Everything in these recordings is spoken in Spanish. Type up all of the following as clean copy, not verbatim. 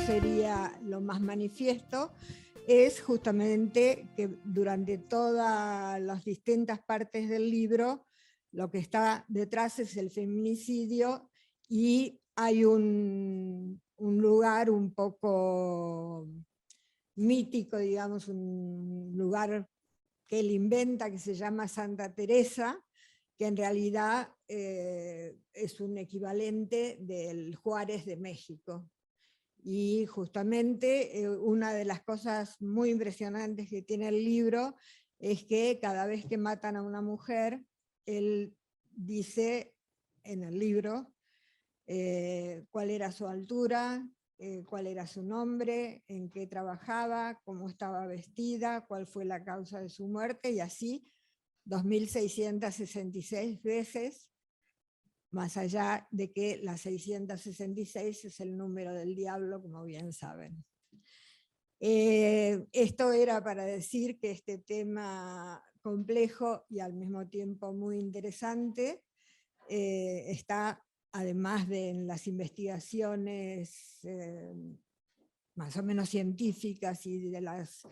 Sería lo más manifiesto, es justamente que durante todas las distintas partes del libro lo que está detrás es el feminicidio, y hay un lugar un poco mítico, digamos, un lugar que él inventa que se llama Santa Teresa, que en realidad es un equivalente del Juárez de México. Y justamente una de las cosas muy impresionantes que tiene el libro es que cada vez que matan a una mujer, él dice en el libro cuál era su altura, cuál era su nombre, en qué trabajaba, cómo estaba vestida, cuál fue la causa de su muerte, y así 2666 veces, más allá de que la 666 es el número del diablo, como bien saben. Esto era para decir que este tema complejo y al mismo tiempo muy interesante está, además de en las investigaciones más o menos científicas y de las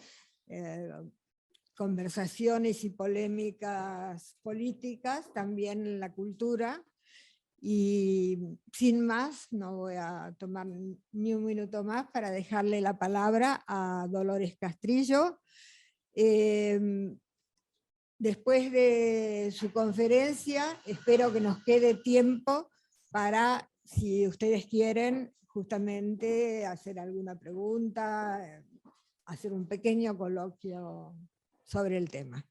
conversaciones y polémicas políticas, también en la cultura. Y sin más, no voy a tomar ni un minuto más para dejarle la palabra a Dolores Castrillo. Después de su conferencia, espero que nos quede tiempo para, si ustedes quieren, justamente hacer alguna pregunta, hacer un pequeño coloquio sobre el tema.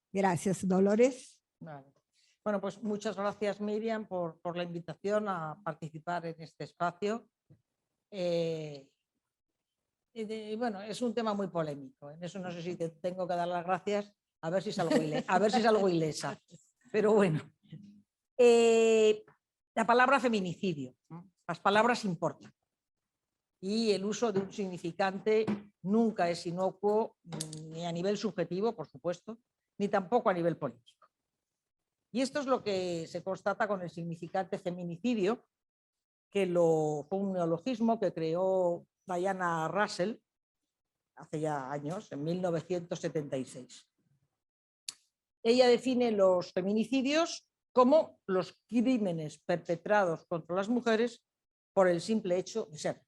Gracias, Dolores. Vale. Bueno, pues muchas gracias, Miriam, por la invitación a participar en este espacio. Bueno, es un tema muy polémico. En eso no sé si te tengo que dar las gracias, a ver si salgo ilesa. Pero bueno, la palabra feminicidio, ¿no? Las palabras importan. Y el uso de un significante nunca es inocuo, ni a nivel subjetivo, por supuesto, ni tampoco a nivel político. Y esto es lo que se constata con el significante feminicidio, que fue un neologismo que creó Diana Russell hace ya años, en 1976. Ella define los feminicidios como los crímenes perpetrados contra las mujeres por el simple hecho de ser.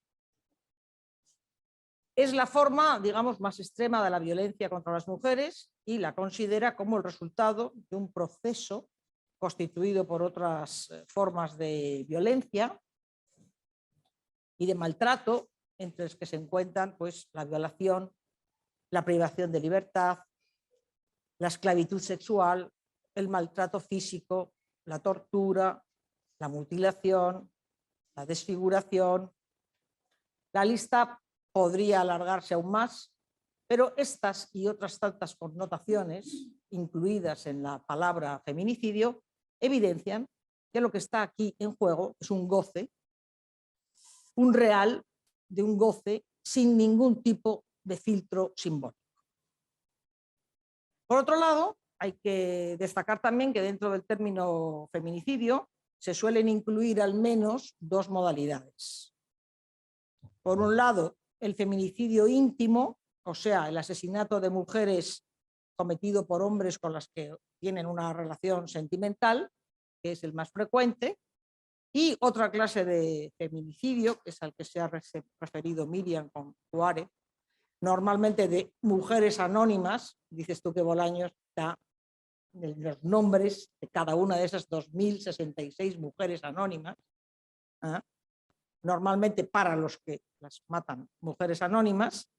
Es la forma, digamos, más extrema de la violencia contra las mujeres y la considera como el resultado de un proceso constituido por otras formas de violencia y de maltrato, entre los que se encuentran pues, la violación, la privación de libertad, la esclavitud sexual, el maltrato físico, la tortura, la mutilación, la desfiguración. La lista podría alargarse aún más, pero estas y otras tantas connotaciones incluidas en la palabra feminicidio evidencian que lo que está aquí en juego es un goce, un real de un goce sin ningún tipo de filtro simbólico. Por otro lado, hay que destacar también que dentro del término feminicidio se suelen incluir al menos dos modalidades. Por un lado, el feminicidio íntimo, o sea, el asesinato de mujeres cometido por hombres con las que tienen una relación sentimental, que es el más frecuente, y otra clase de feminicidio, que es al que se ha referido Miriam con Juárez, normalmente de mujeres anónimas. Dices tú que Bolaños da los nombres de cada una de esas 2066 mujeres anónimas, normalmente para los que las matan mujeres anónimas,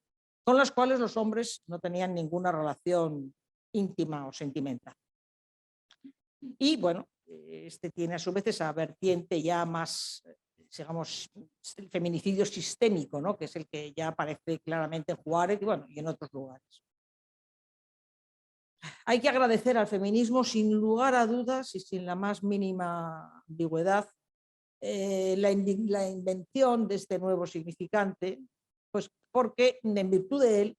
con las cuales los hombres no tenían ninguna relación íntima o sentimental. Y bueno, este tiene a su vez esa vertiente ya más, digamos, el feminicidio sistémico, ¿no? Que es el que ya aparece claramente en Juárez y, bueno, y en otros lugares. Hay que agradecer al feminismo, sin lugar a dudas y sin la más mínima ambigüedad, la invención de este nuevo significante, pues porque en virtud de él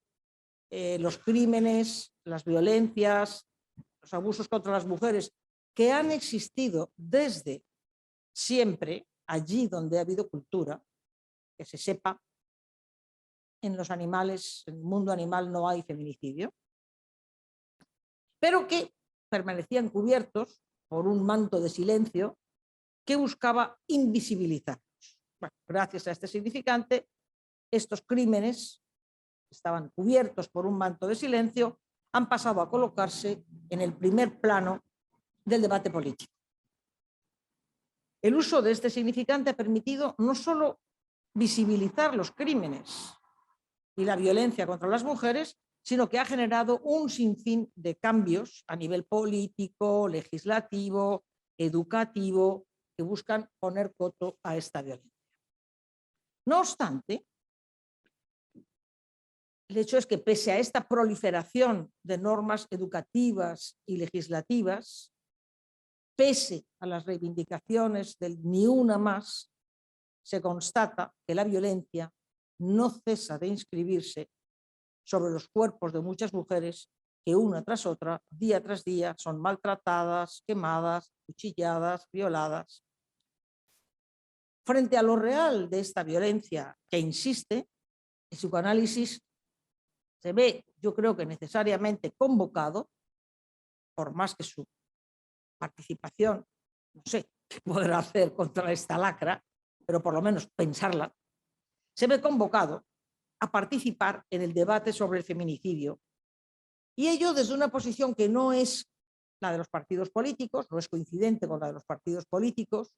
los crímenes, las violencias, los abusos contra las mujeres, que han existido desde siempre, allí donde ha habido cultura, que se sepa, en los animales, en el mundo animal no hay feminicidio, pero que permanecían cubiertos por un manto de silencio que buscaba invisibilizarlos. Bueno, gracias a este significante, estos crímenes que estaban cubiertos por un manto de silencio han pasado a colocarse en el primer plano del debate político. El uso de este significante ha permitido no solo visibilizar los crímenes y la violencia contra las mujeres, sino que ha generado un sinfín de cambios a nivel político, legislativo, educativo, que buscan poner coto a esta violencia. No obstante, el hecho es que pese a esta proliferación de normas educativas y legislativas, pese a las reivindicaciones del ni una más, se constata que la violencia no cesa de inscribirse sobre los cuerpos de muchas mujeres que una tras otra, día tras día, son maltratadas, quemadas, cuchilladas, violadas. Frente a lo real de esta violencia que insiste, el psicoanálisis se ve, yo creo que necesariamente convocado, por más que su participación, no sé qué podrá hacer contra esta lacra, pero por lo menos pensarla, se ve convocado a participar en el debate sobre el feminicidio, y ello desde una posición que no es la de los partidos políticos, no es coincidente con la de los partidos políticos,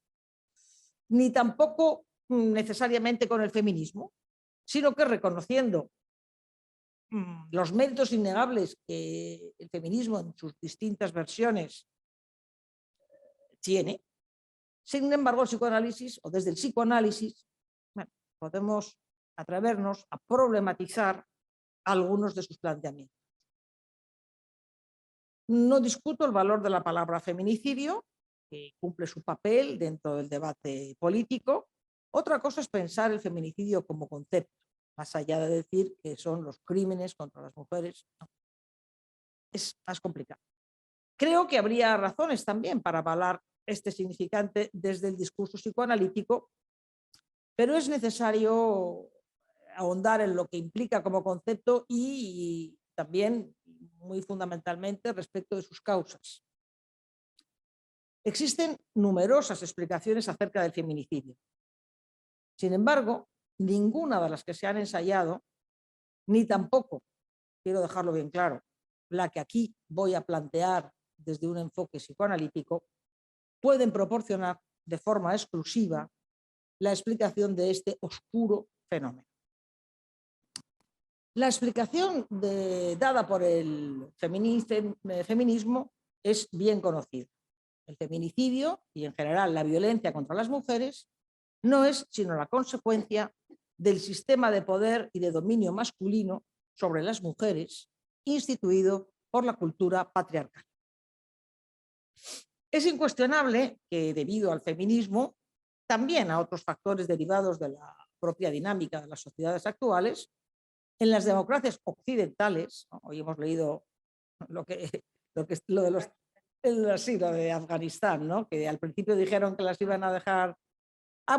ni tampoco necesariamente con el feminismo, sino que reconociendo los méritos innegables que el feminismo en sus distintas versiones tiene. Sin embargo, el psicoanálisis, o desde el psicoanálisis, bueno, podemos atrevernos a problematizar algunos de sus planteamientos. No discuto el valor de la palabra feminicidio, que cumple su papel dentro del debate político. Otra cosa es pensar el feminicidio como concepto, más allá de decir que son los crímenes contra las mujeres. No. Es más complicado. Creo que habría razones también para avalar este significante desde el discurso psicoanalítico, pero es necesario ahondar en lo que implica como concepto y también, muy fundamentalmente, respecto de sus causas. Existen numerosas explicaciones acerca del feminicidio. Sin embargo, ninguna de las que se han ensayado, ni tampoco, quiero dejarlo bien claro, la que aquí voy a plantear desde un enfoque psicoanalítico, pueden proporcionar de forma exclusiva la explicación de este oscuro fenómeno. La explicación dada por el feminismo es bien conocida. El feminicidio y en general la violencia contra las mujeres no es sino la consecuencia del sistema de poder y de dominio masculino sobre las mujeres instituido por la cultura patriarcal. Es incuestionable que debido al feminismo, también a otros factores derivados de la propia dinámica de las sociedades actuales, en las democracias occidentales, ¿no? Hoy hemos leído lo de Afganistán, ¿no? Que al principio dijeron que las iban a dejar.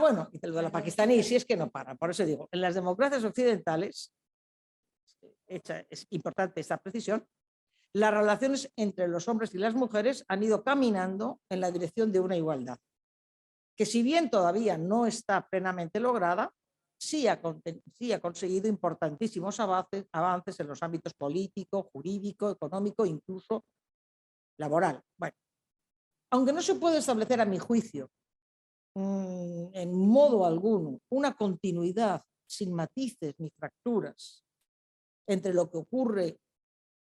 Bueno, y lo de la pakistaní, si es que no para. Por eso digo, en las democracias occidentales, es importante esta precisión, las relaciones entre los hombres y las mujeres han ido caminando en la dirección de una igualdad, que si bien todavía no está plenamente lograda, sí ha conseguido importantísimos avances en los ámbitos político, jurídico, económico, incluso laboral. Bueno, aunque no se puede establecer a mi juicio en modo alguno una continuidad sin matices ni fracturas entre lo que ocurre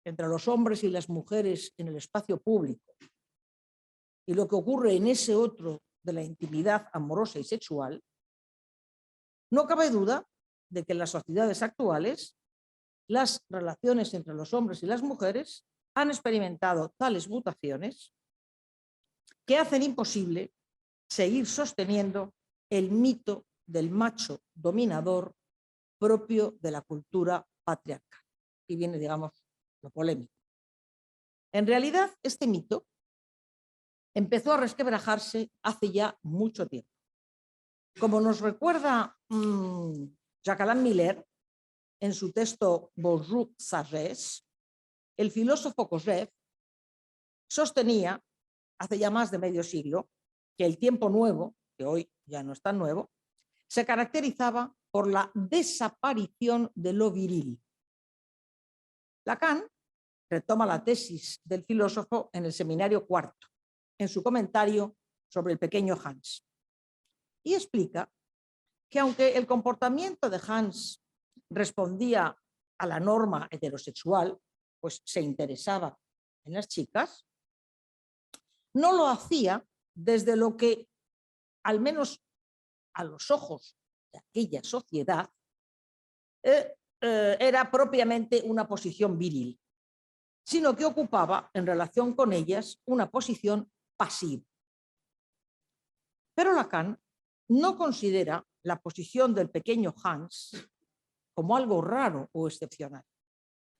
entre los hombres y las mujeres en el espacio público y lo que ocurre en ese otro de la intimidad amorosa y sexual, no cabe duda de que en las sociedades actuales las relaciones entre los hombres y las mujeres han experimentado tales mutaciones que hacen imposible seguir sosteniendo el mito del macho dominador propio de la cultura patriarcal. aquí viene, digamos, lo polémico. En realidad, este mito empezó a resquebrajarse hace ya mucho tiempo. Como nos recuerda Jacques-Alain Miller en su texto Bonjour Sagesse, el filósofo Kojève sostenía hace ya más de medio siglo que el tiempo nuevo, que hoy ya no es tan nuevo, se caracterizaba por la desaparición de lo viril. Lacan retoma la tesis del filósofo en el Seminario Cuarto, en su comentario sobre el pequeño Hans, y explica que aunque el comportamiento de Hans respondía a la norma heterosexual, pues se interesaba en las chicas, no lo hacía desde lo que, al menos a los ojos de aquella sociedad, era propiamente una posición viril, sino que ocupaba en relación con ellas una posición pasiva. Pero Lacan no considera la posición del pequeño Hans como algo raro o excepcional,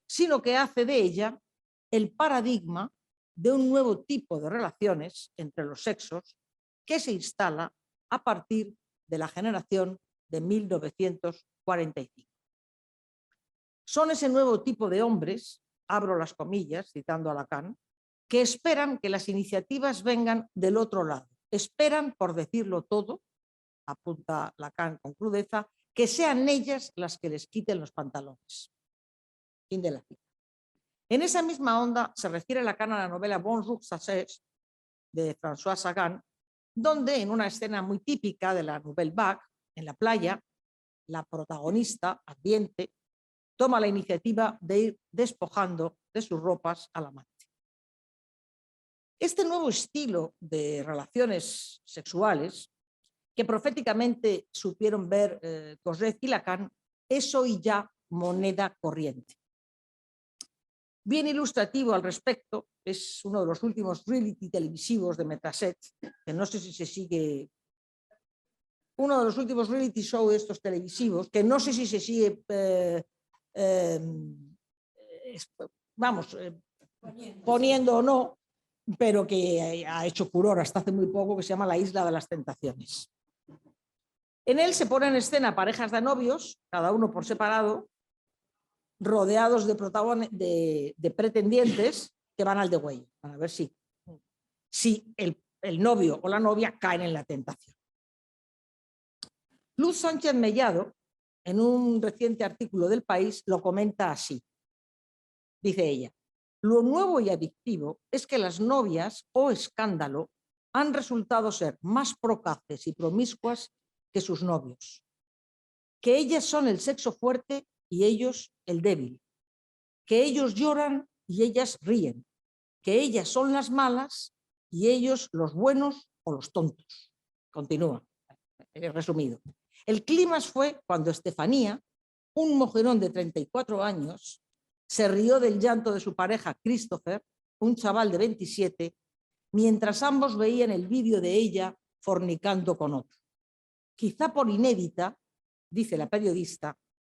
sino que hace de ella el paradigma de un nuevo tipo de relaciones entre los sexos que se instala a partir de la generación de 1945. Son ese nuevo tipo de hombres, abro las comillas, citando a Lacan, que esperan que las iniciativas vengan del otro lado. Esperan, por decirlo todo, apunta Lacan con crudeza, que sean ellas las que les quiten los pantalones. Fin de la cita. En esa misma onda se refiere Lacan a la novela Bonjour Sagesse de François Sagan, donde en una escena muy típica de la Nouvelle Vague, en la playa, la protagonista, Adviente, toma la iniciativa de ir despojando de sus ropas al amante. Este nuevo estilo de relaciones sexuales, que proféticamente supieron ver Kojève y Lacan, es hoy ya moneda corriente. Bien ilustrativo al respecto es uno de los últimos reality televisivos de Mediaset, que no sé si se sigue, uno de los últimos reality shows de estos televisivos, que no sé si se sigue, poniendo o no, pero que ha hecho furor hasta hace muy poco, que se llama La Isla de las Tentaciones. En él se ponen en escena parejas de novios, cada uno por separado, rodeados de pretendientes que van al degüello, para ver si el novio o la novia caen en la tentación. Luz Sánchez Mellado, en un reciente artículo del País, lo comenta así. Dice ella: lo nuevo y adictivo es que las novias, o escándalo, han resultado ser más procaces y promiscuas que sus novios, que ellas son el sexo fuerte y ellos el débil, que ellos lloran y ellas ríen, que ellas son las malas y ellos los buenos o los tontos. Continúa, resumido. El clímax fue cuando Estefanía, un mojerón de 34 años, se rió del llanto de su pareja Christopher, un chaval de 27, mientras ambos veían el vídeo de ella fornicando con otro. Quizá por inédita, dice la periodista,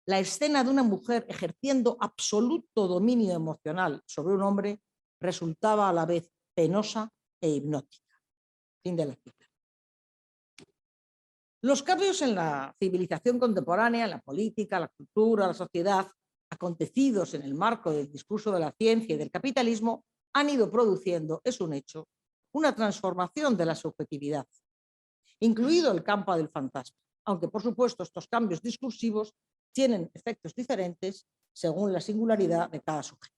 la escena de una mujer ejerciendo absoluto dominio emocional sobre un hombre resultaba a la vez penosa e hipnótica. Fin de la cita. Los cambios en la civilización contemporánea, en la política, la cultura, la sociedad, acontecidos en el marco del discurso de la ciencia y del capitalismo, han ido produciendo, es un hecho, una transformación de la subjetividad, incluido el campo del fantasma, aunque por supuesto estos cambios discursivos tienen efectos diferentes según la singularidad de cada sujeto.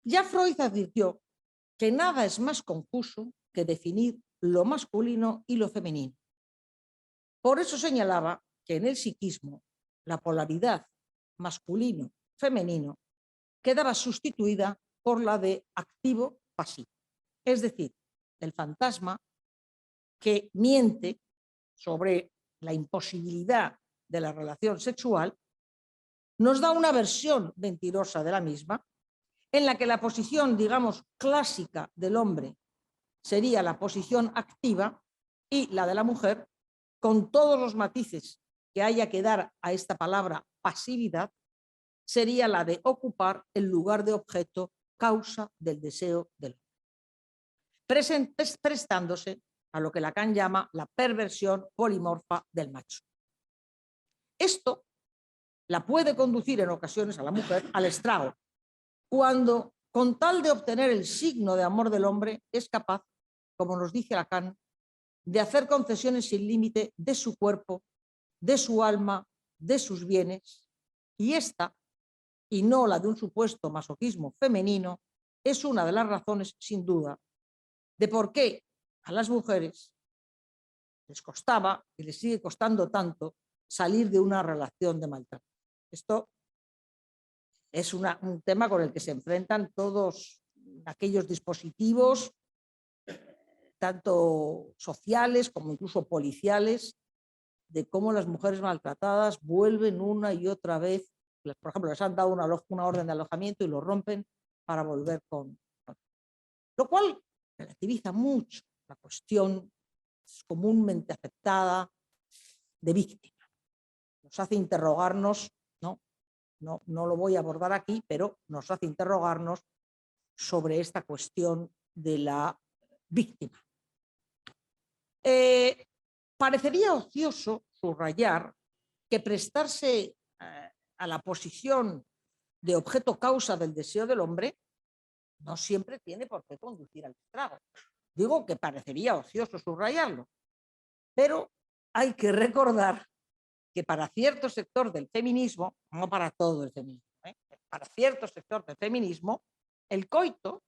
Ya Freud advirtió que nada es más confuso que definir lo masculino y lo femenino. Por eso señalaba que en el psiquismo la polaridad masculino-femenino quedaba sustituida por la de activo-pasivo, es decir, el fantasma que miente sobre la imposibilidad de la relación sexual, nos da una versión mentirosa de la misma, en la que la posición, digamos, clásica del hombre sería la posición activa y la de la mujer, con todos los matices que haya que dar a esta palabra pasividad, sería la de ocupar el lugar de objeto causa del deseo del hombre, prestándose a lo que Lacan llama la perversión polimorfa del macho. Esto la puede conducir en ocasiones a la mujer al estrago, cuando con tal de obtener el signo de amor del hombre es capaz, como nos dice Lacan, de hacer concesiones sin límite de su cuerpo, de su alma, de sus bienes, y esta, y no la de un supuesto masoquismo femenino, es una de las razones, sin duda, de por qué a las mujeres les costaba y les sigue costando tanto salir de una relación de maltrato. Esto es un tema con el que se enfrentan todos aquellos dispositivos, tanto sociales como incluso policiales, de cómo las mujeres maltratadas vuelven una y otra vez. Por ejemplo, les han dado una orden de alojamiento y lo rompen para volver con. Lo cual relativiza mucho la cuestión comúnmente aceptada de víctima. Nos hace interrogarnos, no lo voy a abordar aquí, pero nos hace interrogarnos sobre esta cuestión de la víctima. Parecería ocioso subrayar que prestarse a la posición de objeto causa del deseo del hombre no siempre tiene por qué conducir al estrago. Digo que parecería ocioso subrayarlo, pero hay que recordar que para cierto sector del feminismo, no para todo el feminismo, para cierto sector del feminismo, el coito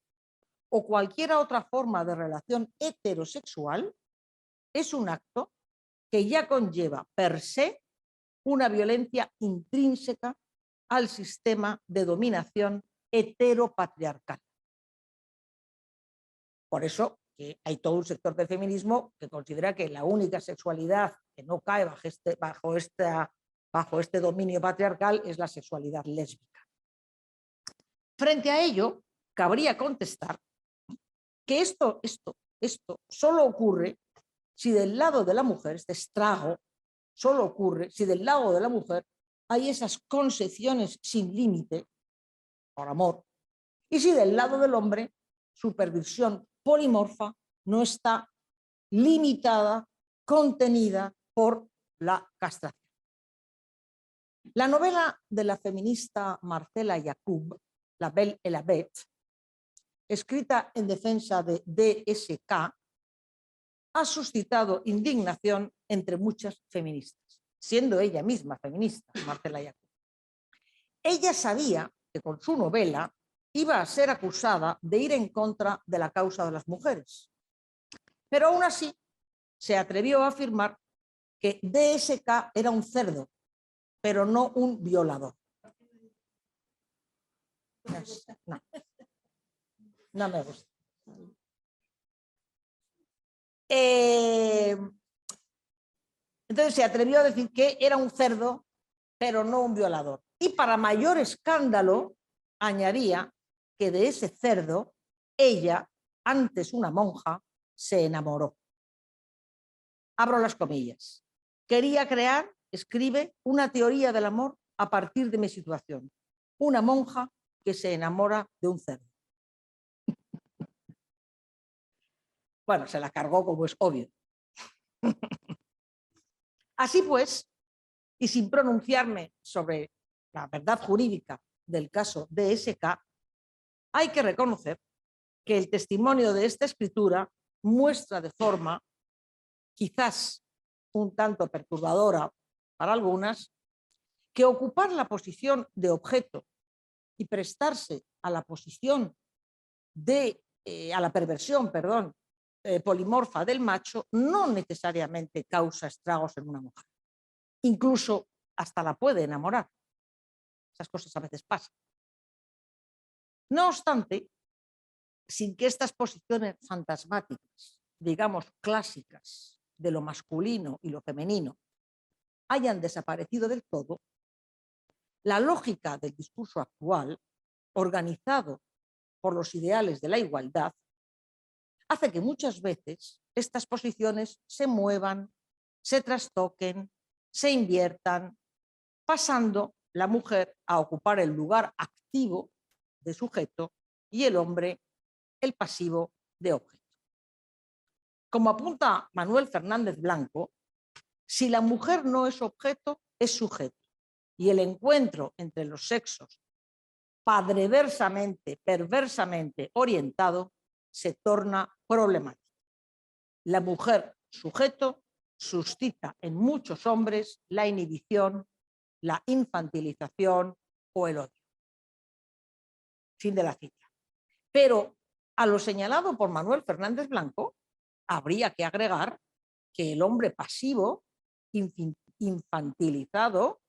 o cualquier otra forma de relación heterosexual es un acto que ya conlleva per se una violencia intrínseca al sistema de dominación heteropatriarcal. Por eso que hay todo un sector del feminismo que considera que la única sexualidad que no cae bajo este dominio patriarcal es la sexualidad lésbica. Frente a ello, cabría contestar que esto solo ocurre si del lado de la mujer, este estrago solo ocurre si del lado de la mujer hay esas concesiones sin límite por amor, y si del lado del hombre su perversión polimorfa no está limitada, contenida por la castración. La novela de la feminista Marcela Yacoub, La Belle et la Bête, escrita en defensa de DSK, ha suscitado indignación entre muchas feministas, siendo ella misma feminista, Marcela Yacoub. Ella sabía que con su novela iba a ser acusada de ir en contra de la causa de las mujeres, pero aún así se atrevió a afirmar que DSK era un cerdo, pero no un violador. No me gusta. Entonces se atrevió a decir que era un cerdo, pero no un violador. Y para mayor escándalo, añadía que de ese cerdo, ella, antes una monja, se enamoró. Abro las comillas. Quería crear, escribe, una teoría del amor a partir de mi situación. Una monja que se enamora de un cerdo. Bueno, se la cargó como es obvio. Así pues, y sin pronunciarme sobre la verdad jurídica del caso DSK, hay que reconocer que el testimonio de esta escritura muestra de forma quizás un tanto perturbadora para algunas, que ocupar la posición de objeto y prestarse a la posición a la perversión, polimorfa del macho no necesariamente causa estragos en una mujer. Incluso hasta la puede enamorar. Esas cosas a veces pasan. No obstante, sin que estas posiciones fantasmáticas, digamos clásicas, de lo masculino y lo femenino, hayan desaparecido del todo, la lógica del discurso actual, organizado por los ideales de la igualdad, hace que muchas veces estas posiciones se muevan, se trastoquen, se inviertan, pasando la mujer a ocupar el lugar activo de sujeto y el hombre el pasivo de objeto. Como apunta Manuel Fernández Blanco, si la mujer no es objeto, es sujeto. Y el encuentro entre los sexos padreversamente, perversamente orientado, se torna problemático. La mujer sujeto suscita en muchos hombres la inhibición, la infantilización o el odio. Fin de la cita. Pero a lo señalado por Manuel Fernández Blanco, habría que agregar que el hombre pasivo, infantilizado,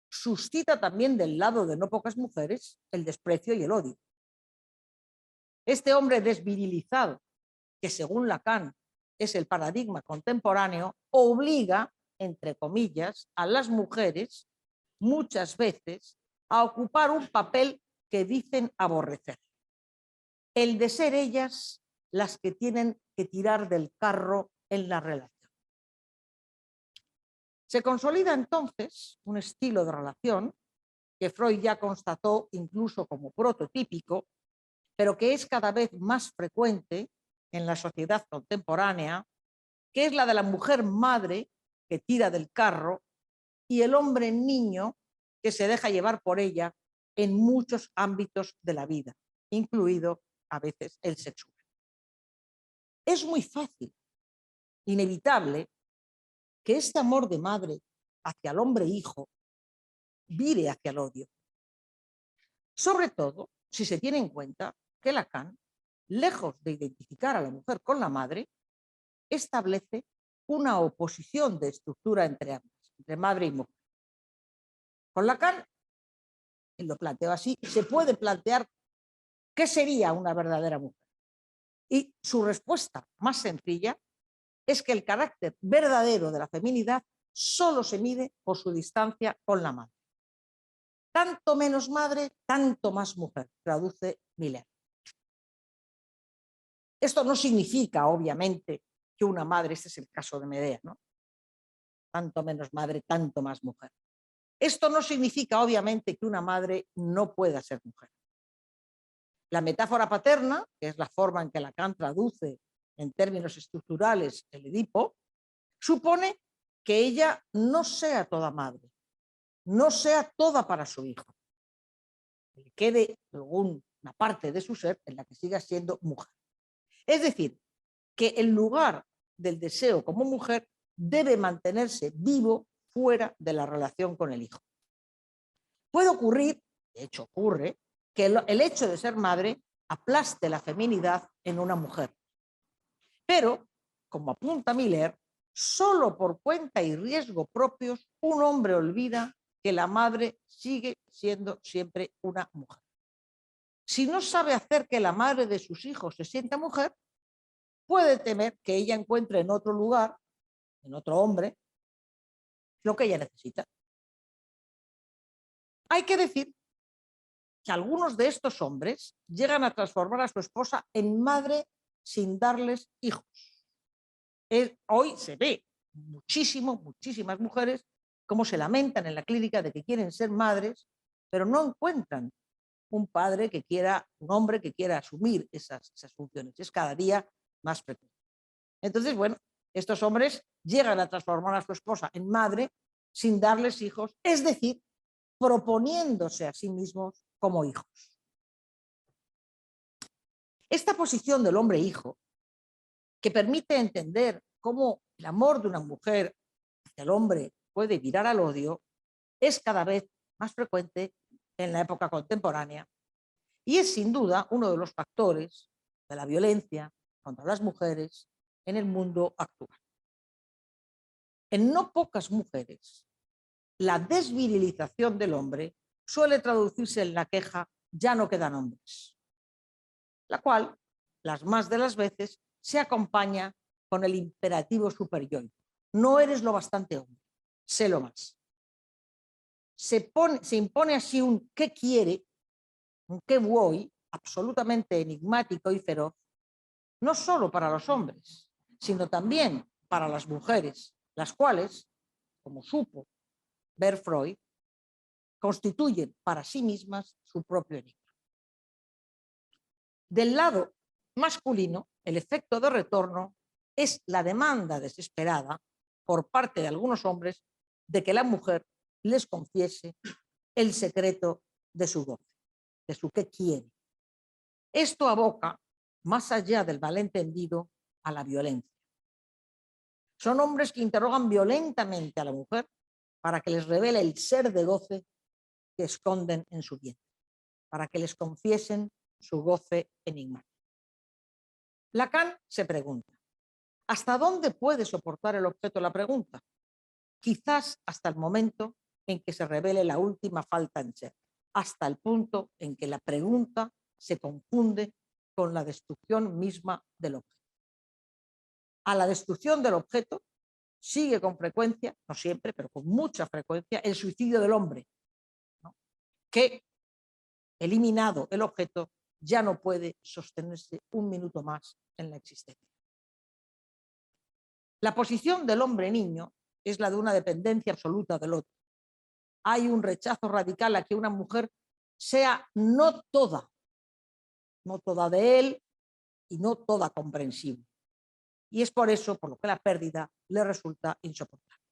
suscita también del lado de no pocas mujeres el desprecio y el odio. Este hombre desvirilizado, que según Lacan es el paradigma contemporáneo, obliga, entre comillas, a las mujeres muchas veces a ocupar un papel que dicen aborrecer, el de ser ellas las que tienen que tirar del carro en la relación. Se consolida entonces un estilo de relación que Freud ya constató incluso como prototípico, pero que es cada vez más frecuente en la sociedad contemporánea, que es la de la mujer madre que tira del carro y el hombre niño que se deja llevar por ella en muchos ámbitos de la vida, incluido a veces el sexual. Es muy fácil, inevitable, que este amor de madre hacia el hombre hijo vire hacia el odio. Sobre todo si se tiene en cuenta que Lacan, lejos de identificar a la mujer con la madre, establece una oposición de estructura entre ambas, entre madre y mujer. Con Lacan, él lo planteó así, se puede plantear qué sería una verdadera mujer. Y su respuesta más sencilla es que el carácter verdadero de la feminidad solo se mide por su distancia con la madre. Tanto menos madre, tanto más mujer, traduce Miller. Esto no significa, obviamente, que una madre, este es el caso de Medea, ¿no? Tanto menos madre, tanto más mujer. Esto no significa, obviamente, que una madre no pueda ser mujer. La metáfora paterna, que es la forma en que Lacan traduce en términos estructurales el Edipo, supone que ella no sea toda madre, no sea toda para su hijo, que quede alguna parte de su ser en la que siga siendo mujer. Es decir, que el lugar del deseo como mujer debe mantenerse vivo fuera de la relación con el hijo. Puede ocurrir, de hecho ocurre, que el hecho de ser madre aplaste la feminidad en una mujer. Pero, como apunta Miller, solo por cuenta y riesgo propios un hombre olvida que la madre sigue siendo siempre una mujer. Si no sabe hacer que la madre de sus hijos se sienta mujer, puede temer que ella encuentre en otro lugar, en otro hombre, lo que ella necesita. Hay que decir que algunos de estos hombres llegan a transformar a su esposa en madre sin darles hijos. Hoy se ve muchísimas mujeres cómo se lamentan en la clínica de que quieren ser madres, pero no encuentran un padre que quiera, un hombre que quiera asumir esas funciones. Es cada día más frecuente. Entonces, bueno, estos hombres llegan a transformar a su esposa en madre sin darles hijos, es decir, proponiéndose a sí mismos como hijos. Esta posición del hombre hijo, que permite entender cómo el amor de una mujer hacia el hombre puede virar al odio, es cada vez más frecuente en la época contemporánea y es sin duda uno de los factores de la violencia contra las mujeres en el mundo actual. En no pocas mujeres, la desvirilización del hombre suele traducirse en la queja «ya no quedan hombres», la cual, las más de las veces, se acompaña con el imperativo superior. No eres lo bastante hombre, sélo más. Se impone así un «qué quiere», un «qué voy», absolutamente enigmático y feroz, no solo para los hombres, sino también para las mujeres, las cuales, como supo ver Freud, constituyen para sí mismas su propio enigma. Del lado masculino, el efecto de retorno es la demanda desesperada por parte de algunos hombres de que la mujer les confiese el secreto de su goce, de su qué quiere. Esto aboca, más allá del malentendido, a la violencia. Son hombres que interrogan violentamente a la mujer para que les revele el ser de goce que esconden en su vientre, para que les confiesen su goce enigmático. Lacan se pregunta, ¿hasta dónde puede soportar el objeto la pregunta? Quizás hasta el momento en que se revele la última falta en ser, hasta el punto en que la pregunta se confunde con la destrucción misma del objeto. A la destrucción del objeto sigue con frecuencia, no siempre, pero con mucha frecuencia, el suicidio del hombre, ¿no? Que, eliminado el objeto, ya no puede sostenerse un minuto más en la existencia. La posición del hombre niño es la de una dependencia absoluta del otro. Hay un rechazo radical a que una mujer sea no toda de él y no toda comprensible. Y es por eso por lo que la pérdida le resulta insoportable.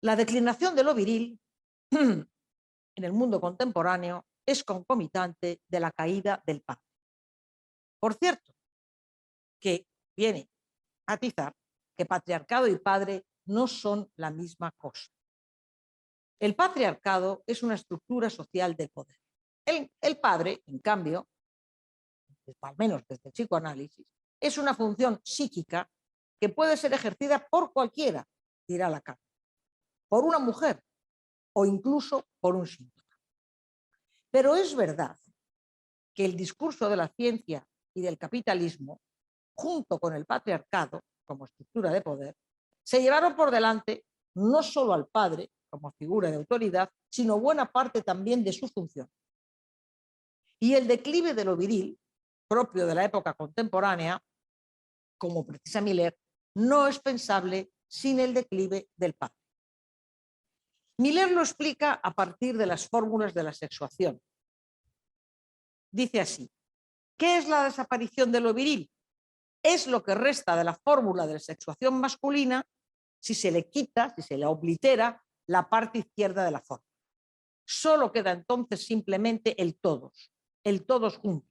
La declinación de lo viril en el mundo contemporáneo es concomitante de la caída del padre. Por cierto, que viene a atizar que patriarcado y padre no son la misma cosa. El patriarcado es una estructura social del poder. El padre, en cambio, al menos desde el psicoanálisis, es una función psíquica que puede ser ejercida por cualquiera, dirá Lacan, por una mujer o incluso por un síntoma. Pero es verdad que el discurso de la ciencia y del capitalismo, junto con el patriarcado como estructura de poder, se llevaron por delante no solo al padre como figura de autoridad, sino buena parte también de su función. Y el declive de lo viril, propio de la época contemporánea, como precisa Miller, no es pensable sin el declive del padre. Miller lo explica a partir de las fórmulas de la sexuación. Dice así, ¿qué es la desaparición de lo viril? Es lo que resta de la fórmula de la sexuación masculina si se le quita, si se le oblitera la parte izquierda de la fórmula. Solo queda entonces simplemente el todos juntos,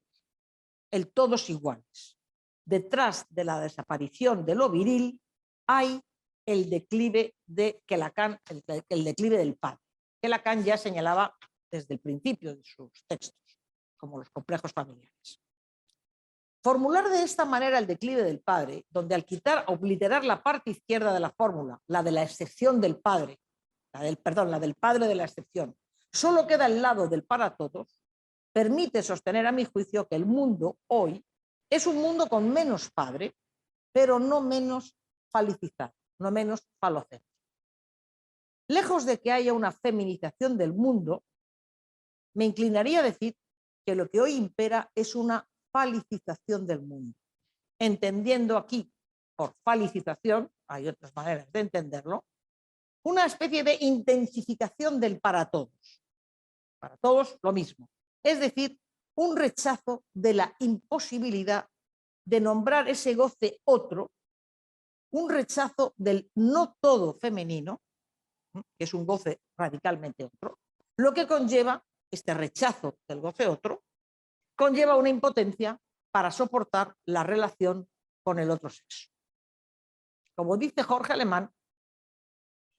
el todos iguales. Detrás de la desaparición de lo viril hay el declive el declive del padre, que Lacan ya señalaba desde el principio de sus textos, como los complejos familiares. Formular de esta manera el declive del padre, donde al obliterar la parte izquierda de la fórmula, la de la excepción del padre, la del padre de la excepción, solo queda el lado del para todos, permite sostener a mi juicio que el mundo hoy es un mundo con menos padre, pero no menos falicizado, no menos falocéntrico. Lejos de que haya una feminización del mundo, me inclinaría a decir que lo que hoy impera es una falicización del mundo, entendiendo aquí por falicización, hay otras maneras de entenderlo, una especie de intensificación del para todos lo mismo, es decir, un rechazo de la imposibilidad de nombrar ese goce otro, un rechazo del no todo femenino, que es un goce radicalmente otro, lo que conlleva este rechazo del goce otro, conlleva una impotencia para soportar la relación con el otro sexo. Como dice Jorge Alemán,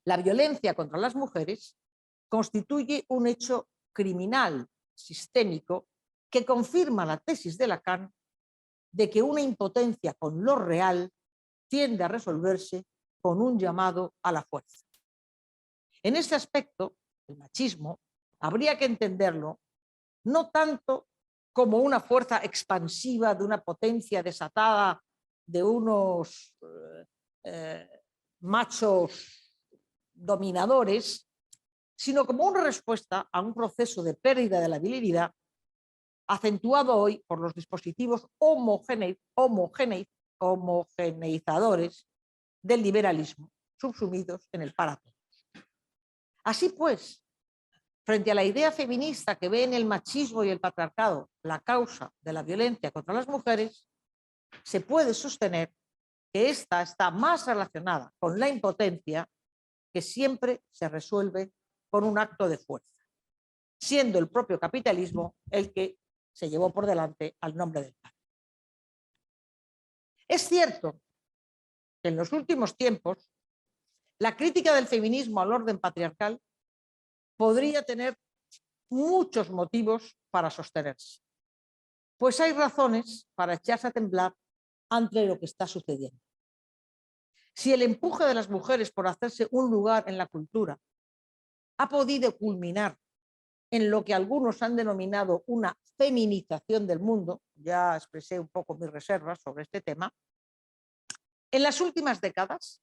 la violencia contra las mujeres constituye un hecho criminal sistémico que confirma la tesis de Lacan de que una impotencia con lo real tiende a resolverse con un llamado a la fuerza. En ese aspecto, el machismo habría que entenderlo no tanto como una fuerza expansiva de una potencia desatada de unos machos dominadores, sino como una respuesta a un proceso de pérdida de la virilidad acentuado hoy por los dispositivos homogeneizadores del liberalismo, subsumidos en el para todos. Así pues, frente a la idea feminista que ve en el machismo y el patriarcado la causa de la violencia contra las mujeres, se puede sostener que esta está más relacionada con la impotencia, que siempre se resuelve con un acto de fuerza, siendo el propio capitalismo el que se llevó por delante al nombre del padre. Es cierto que en los últimos tiempos la crítica del feminismo al orden patriarcal podría tener muchos motivos para sostenerse, pues hay razones para echarse a temblar ante lo que está sucediendo. Si el empuje de las mujeres por hacerse un lugar en la cultura ha podido culminar en lo que algunos han denominado una feminización del mundo, ya expresé un poco mis reservas sobre este tema, en las últimas décadas,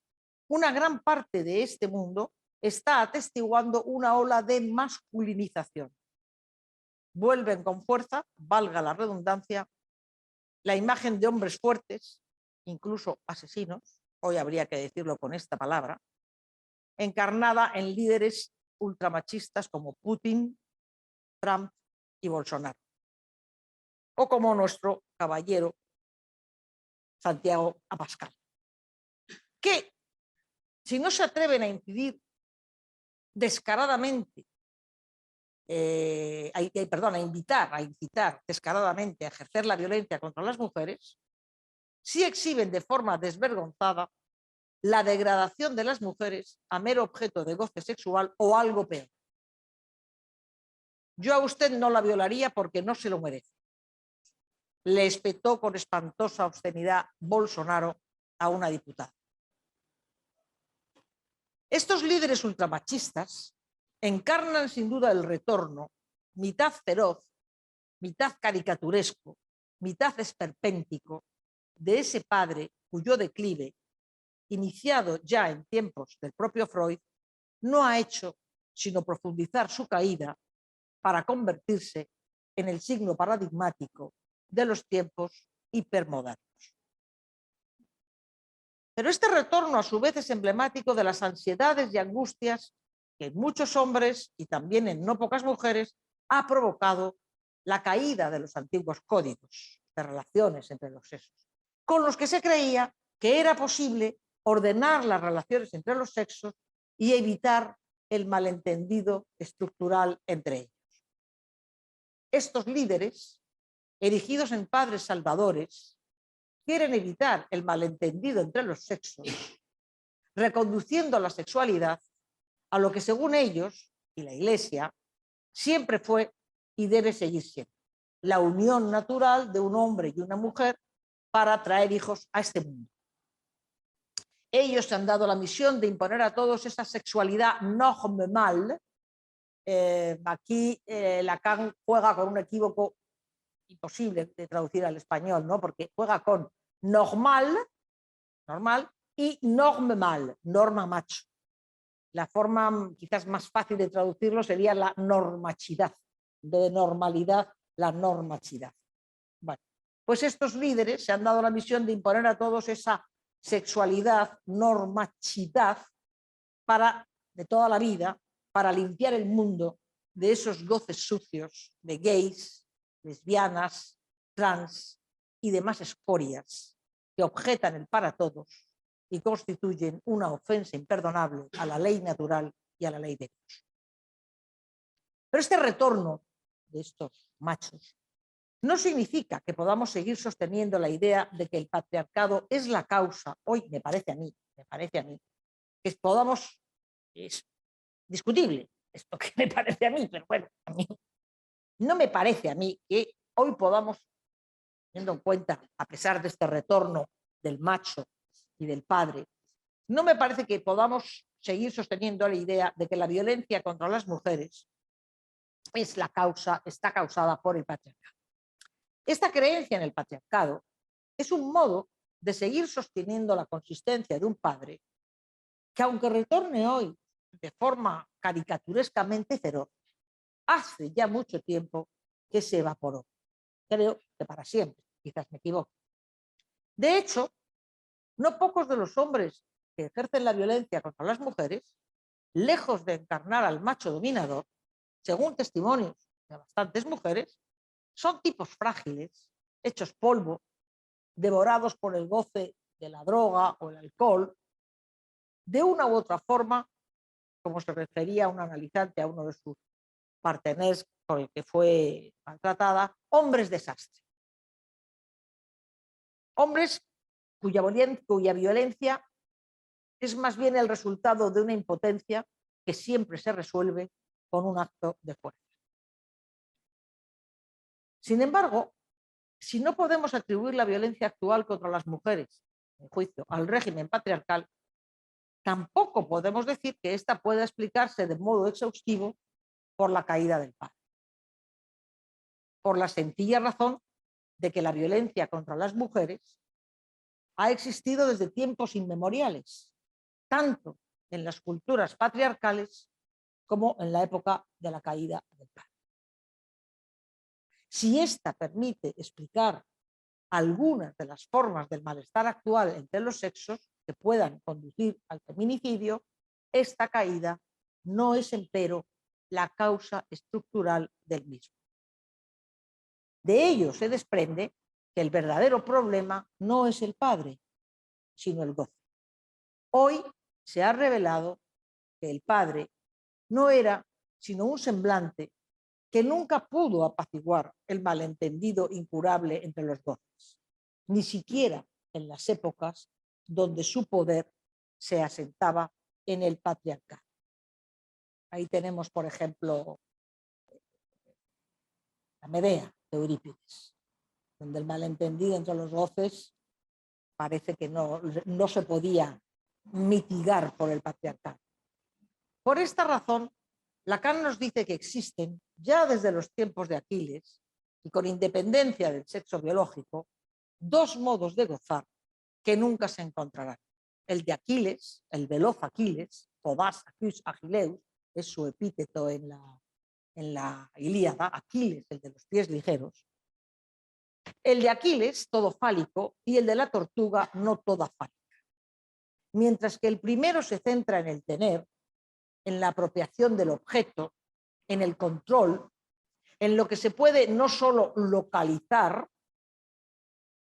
una gran parte de este mundo está atestiguando una ola de masculinización. Vuelven con fuerza, valga la redundancia, la imagen de hombres fuertes, incluso asesinos, hoy habría que decirlo con esta palabra, encarnada en líderes ultramachistas como Putin, Trump y Bolsonaro, o como nuestro caballero Santiago Abascal, que si no se atreven a incidir descaradamente, a incitar descaradamente a ejercer la violencia contra las mujeres, sí exhiben de forma desvergonzada la degradación de las mujeres a mero objeto de goce sexual o algo peor. Yo a usted no la violaría porque no se lo merece, le espetó con espantosa obscenidad Bolsonaro a una diputada. Estos líderes ultramachistas encarnan sin duda el retorno, mitad feroz, mitad caricaturesco, mitad esperpéntico, de ese padre cuyo declive, iniciado ya en tiempos del propio Freud, no ha hecho sino profundizar su caída para convertirse en el signo paradigmático de los tiempos hipermodernos. Pero este retorno a su vez es emblemático de las ansiedades y angustias que en muchos hombres y también en no pocas mujeres ha provocado la caída de los antiguos códigos de relaciones entre los sexos, con los que se creía que era posible ordenar las relaciones entre los sexos y evitar el malentendido estructural entre ellos. Estos líderes, erigidos en padres salvadores, quieren evitar el malentendido entre los sexos, reconduciendo la sexualidad a lo que según ellos y la Iglesia siempre fue y debe seguir siendo: la unión natural de un hombre y una mujer para traer hijos a este mundo. Ellos se han dado la misión de imponer a todos esa sexualidad normal. Aquí Lacan juega con un equívoco imposible de traducir al español, ¿no? Porque juega con normal, normal, y normal, norma macho. La forma quizás más fácil de traducirlo sería la normachidad, de normalidad, la normachidad. Bueno, pues estos líderes se han dado la misión de imponer a todos esa sexualidad, normachidad, de toda la vida, para limpiar el mundo de esos goces sucios de gays, lesbianas, trans y demás escorias que objetan el para todos y constituyen una ofensa imperdonable a la ley natural y a la ley de Dios. Pero este retorno de estos machos no significa que podamos seguir sosteniendo la idea de que el patriarcado es la causa. Hoy me parece a mí, que podamos, es discutible esto que me parece a mí, pero bueno, a mí no me parece a mí que hoy podamos, teniendo en cuenta, a pesar de este retorno del macho y del padre, no me parece que podamos seguir sosteniendo la idea de que la violencia contra las mujeres está causada por el patriarcado. Esta creencia en el patriarcado es un modo de seguir sosteniendo la consistencia de un padre que, aunque retorne hoy de forma caricaturescamente feroz, hace ya mucho tiempo que se evaporó. Creo que para siempre, quizás me equivoco. De hecho, no pocos de los hombres que ejercen la violencia contra las mujeres lejos de encarnar al macho dominador, según testimonios de bastantes mujeres, son tipos frágiles, hechos polvo, devorados por el goce de la droga o el alcohol, de una u otra forma, como se refería un analizante a uno de sus parteners con el que fue maltratada, hombres desastre. Hombres cuya violencia es más bien el resultado de una impotencia que siempre se resuelve con un acto de fuerza. Sin embargo, si no podemos atribuir la violencia actual contra las mujeres, en juicio, al régimen patriarcal, tampoco podemos decir que ésta pueda explicarse de modo exhaustivo por la caída del padre. Por la sencilla razón de que la violencia contra las mujeres ha existido desde tiempos inmemoriales, tanto en las culturas patriarcales como en la época de la caída del padre. Si ésta permite explicar algunas de las formas del malestar actual entre los sexos que puedan conducir al feminicidio, esta caída no es, empero, la causa estructural del mismo. De ello se desprende que el verdadero problema no es el padre, sino el goce. Hoy se ha revelado que el padre no era sino un semblante que nunca pudo apaciguar el malentendido incurable entre los goces, ni siquiera en las épocas donde su poder se asentaba en el patriarcado. Ahí tenemos, por ejemplo, la Medea de Eurípides, donde el malentendido entre los goces parece que no se podía mitigar por el patriarcado. Por esta razón, Lacan nos dice que existen, ya desde los tiempos de Aquiles, y con independencia del sexo biológico, dos modos de gozar que nunca se encontrarán. El de Aquiles, el veloz Aquiles, Podas Acus Agileus, es su epíteto en la Ilíada, Aquiles, el de los pies ligeros. El de Aquiles, todo fálico, y el de la tortuga, no toda fálica. Mientras que el primero se centra en el tener, en la apropiación del objeto, en el control, en lo que se puede no solo localizar,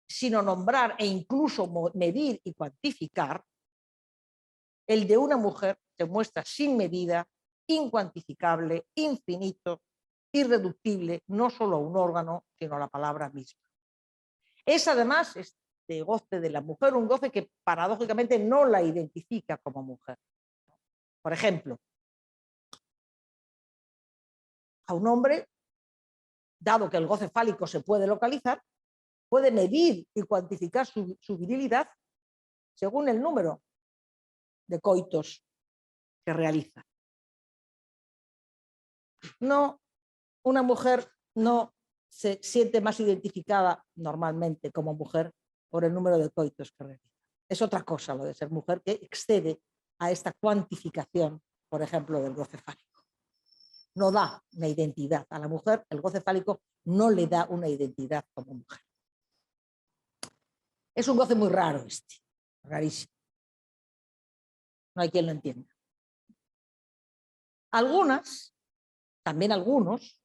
sino nombrar e incluso medir y cuantificar, el de una mujer se muestra sin medida, incuantificable, infinito, irreductible, no solo a un órgano, sino a la palabra misma. Es además este goce de la mujer un goce que paradójicamente no la identifica como mujer. Por ejemplo, a un hombre, dado que el goce fálico se puede localizar, puede medir y cuantificar su virilidad según el número de coitos que realiza. No, una mujer no se siente más identificada normalmente como mujer por el número de coitos que realiza. Es otra cosa lo de ser mujer, que excede a esta cuantificación, por ejemplo, del goce fálico. No da una identidad a la mujer, el goce fálico no le da una identidad como mujer. Es un goce muy raro este, rarísimo. No hay quien lo entienda. Algunas, también algunos,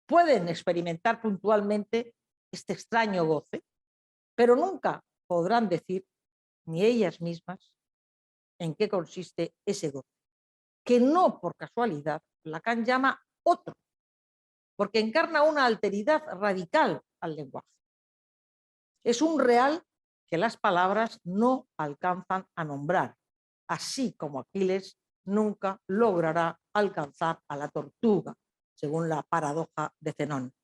pueden experimentar puntualmente este extraño goce, pero nunca podrán decir, ni ellas mismas, en qué consiste ese goce, que no por casualidad Lacan llama otro, porque encarna una alteridad radical al lenguaje. Es un real que las palabras no alcanzan a nombrar, así como Aquiles nunca logrará alcanzar a la tortuga, según la paradoja de Zenón.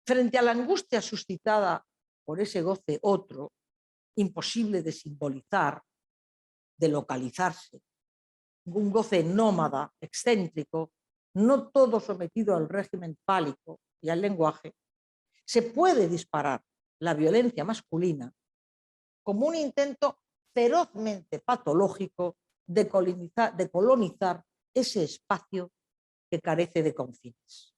Frente a la angustia suscitada por ese goce otro, imposible de simbolizar, de localizarse, un goce nómada, excéntrico, no todo sometido al régimen fálico y al lenguaje, se puede disparar la violencia masculina como un intento ferozmente patológico de colonizar ese espacio que carece de confines.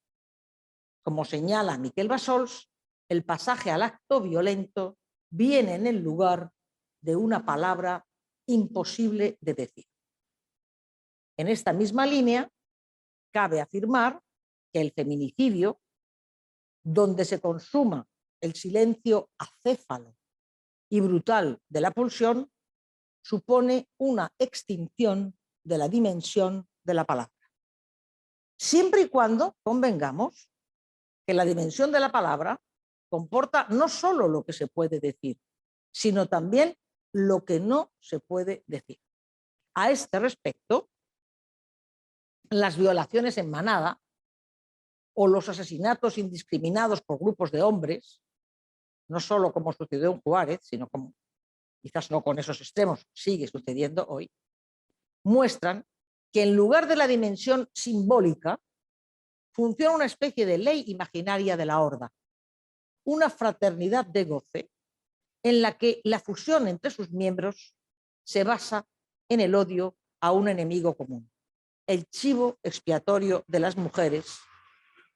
Como señala Miquel Bassols, el pasaje al acto violento viene en el lugar de una palabra imposible de decir. En esta misma línea, cabe afirmar que el feminicidio, donde se consuma el silencio acéfalo y brutal de la pulsión, supone una extinción de la dimensión de la palabra. Siempre y cuando convengamos que la dimensión de la palabra comporta no solo lo que se puede decir, sino también lo que no se puede decir. A este respecto, las violaciones en manada o los asesinatos indiscriminados por grupos de hombres, no solo como sucedió en Juárez, sino como, quizás no con esos extremos, sigue sucediendo hoy, muestran que en lugar de la dimensión simbólica funciona una especie de ley imaginaria de la horda, una fraternidad de goce en la que la fusión entre sus miembros se basa en el odio a un enemigo común, el chivo expiatorio de las mujeres,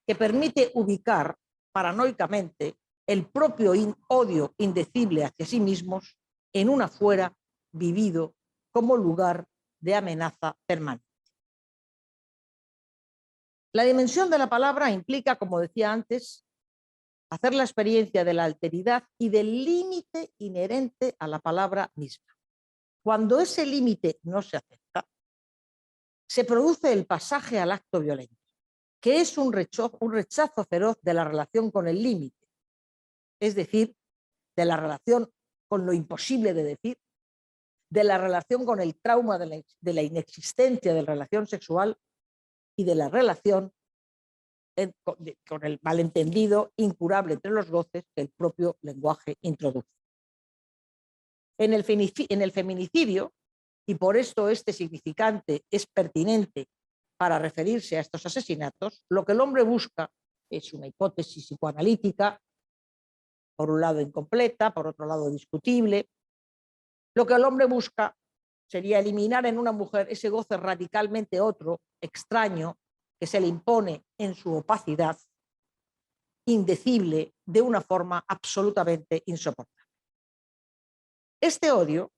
que permite ubicar paranoicamente el propio odio indecible hacia sí mismos en un afuera vivido como lugar de amenaza permanente. La dimensión de la palabra implica, como decía antes, hacer la experiencia de la alteridad y del límite inherente a la palabra misma. Cuando ese límite no se acepta, se produce el pasaje al acto violento, que es un rechazo feroz de la relación con el límite, es decir, de la relación con lo imposible de decir, de la relación con el trauma de la inexistencia de la relación sexual y de la relación con el malentendido incurable entre los goces que el propio lenguaje introduce. En el feminicidio, y por esto este significante es pertinente para referirse a estos asesinatos, lo que el hombre busca es una hipótesis psicoanalítica, por un lado incompleta, por otro lado discutible. Lo que el hombre busca sería eliminar en una mujer ese goce radicalmente otro, extraño, que se le impone en su opacidad, indecible, de una forma absolutamente insoportable. Este odio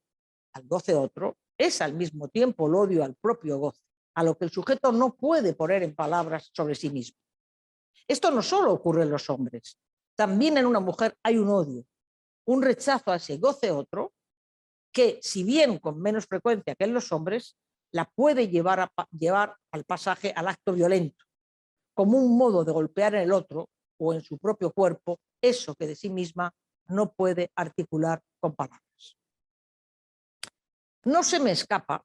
al goce otro es al mismo tiempo el odio al propio goce, a lo que el sujeto no puede poner en palabras sobre sí mismo. Esto no solo ocurre en los hombres, también en una mujer hay un odio, un rechazo a ese goce otro que, si bien con menos frecuencia que en los hombres, la puede llevar al pasaje al acto violento, como un modo de golpear en el otro o en su propio cuerpo eso que de sí misma no puede articular con palabras. No se me escapa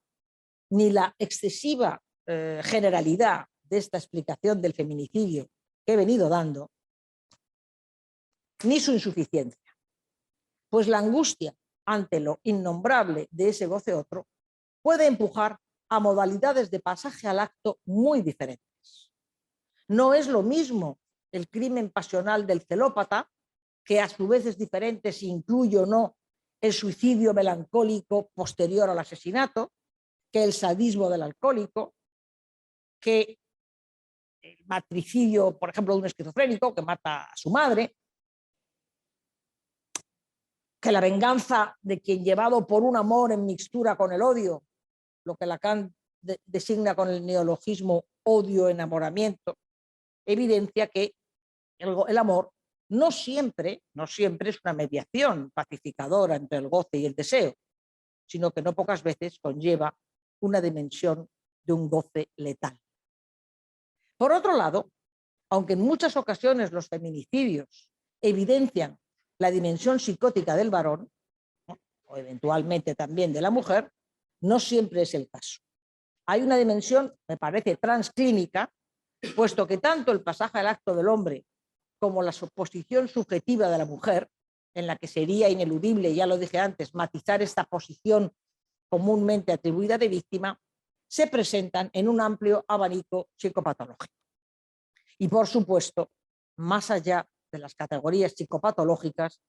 ni la excesiva generalidad de esta explicación del feminicidio que he venido dando, ni su insuficiencia, pues la angustia ante lo innombrable de ese goce otro puede empujar a modalidades de pasaje al acto muy diferentes. No es lo mismo el crimen pasional del celópata, que a su vez es diferente si incluye o no el suicidio melancólico posterior al asesinato, que el sadismo del alcohólico, que el matricidio, por ejemplo, de un esquizofrénico que mata a su madre, que la venganza de quien, llevado por un amor en mixtura con el odio, lo que Lacan designa con el neologismo odio-enamoramiento, evidencia que el amor no siempre es una mediación pacificadora entre el goce y el deseo, sino que no pocas veces conlleva una dimensión de un goce letal. Por otro lado, aunque en muchas ocasiones los feminicidios evidencian la dimensión psicótica del varón, o eventualmente también de la mujer, no siempre es el caso. Hay una dimensión, me parece, transclínica, puesto que tanto el pasaje al acto del hombre como la posición subjetiva de la mujer, en la que sería ineludible, ya lo dije antes, matizar esta posición comúnmente atribuida de víctima, se presentan en un amplio abanico psicopatológico. Y por supuesto, más allá de las categorías psicopatológicas,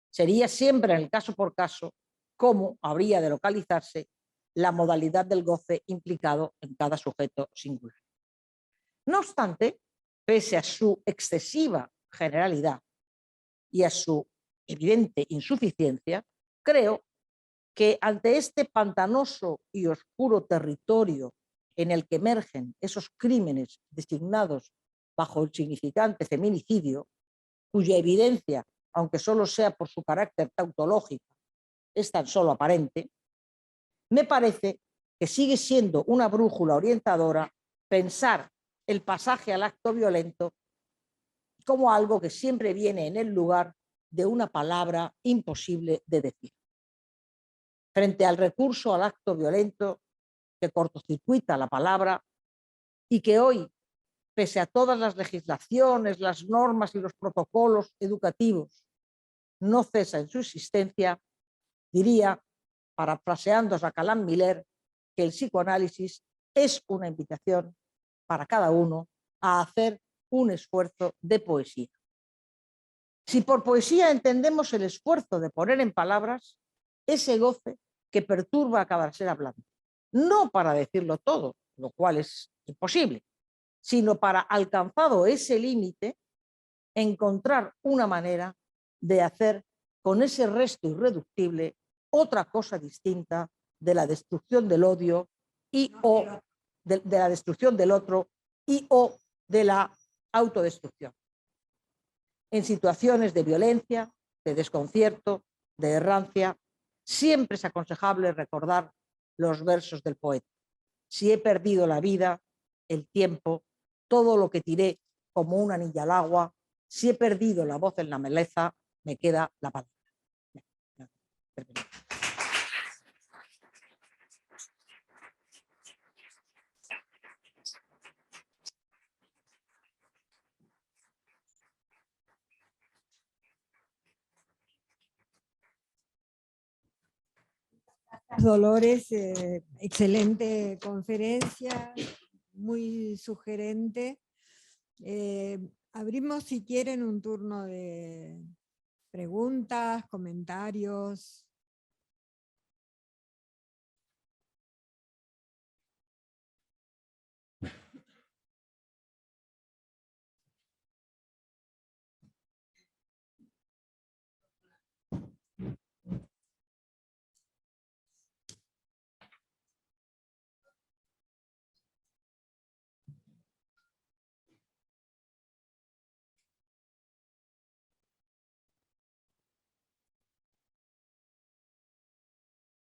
sería siempre en el caso por caso cómo habría de localizarse la modalidad del goce implicado en cada sujeto singular. No obstante, pese a su excesiva generalidad y a su evidente insuficiencia, creo que ante este pantanoso y oscuro territorio en el que emergen esos crímenes designados bajo el significante feminicidio, cuya evidencia, aunque solo sea por su carácter tautológico, es tan solo aparente, me parece que sigue siendo una brújula orientadora pensar el pasaje al acto violento como algo que siempre viene en el lugar de una palabra imposible de decir. Frente al recurso al acto violento que cortocircuita la palabra y que hoy, pese a todas las legislaciones, las normas y los protocolos educativos, no cesa en su existencia, diría, parafraseando a Jacqueline Miller, que el psicoanálisis es una invitación para cada uno a hacer un esfuerzo de poesía. Si por poesía entendemos el esfuerzo de poner en palabras ese goce que perturba a cada ser hablante, no para decirlo todo, lo cual es imposible, sino para, alcanzado ese límite, encontrar una manera de hacer con ese resto irreductible otra cosa distinta de la destrucción del odio y o de la destrucción del otro y o de la autodestrucción. En situaciones de violencia, de desconcierto, de errancia, siempre es aconsejable recordar los versos del poeta. Si he perdido la vida, el tiempo, todo lo que tiré como una anilla al agua, si he perdido la voz en la maleza, me queda la palabra. Dolores, excelente conferencia, muy sugerente. Abrimos, si quieren, un turno de preguntas, comentarios.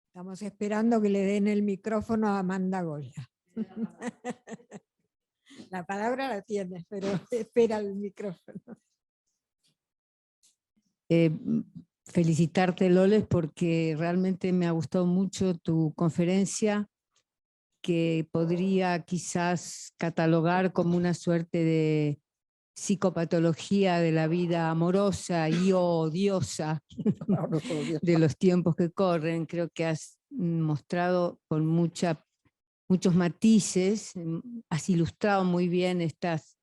Estamos esperando que le den el micrófono a Amanda Goya. La palabra la tienes, pero espera el micrófono. Felicitarte, Loles, porque realmente me ha gustado mucho tu conferencia, que podría quizás catalogar como una suerte de psicopatología de la vida amorosa y odiosa de los tiempos que corren. Creo que has mostrado con muchos matices, has ilustrado muy bien estos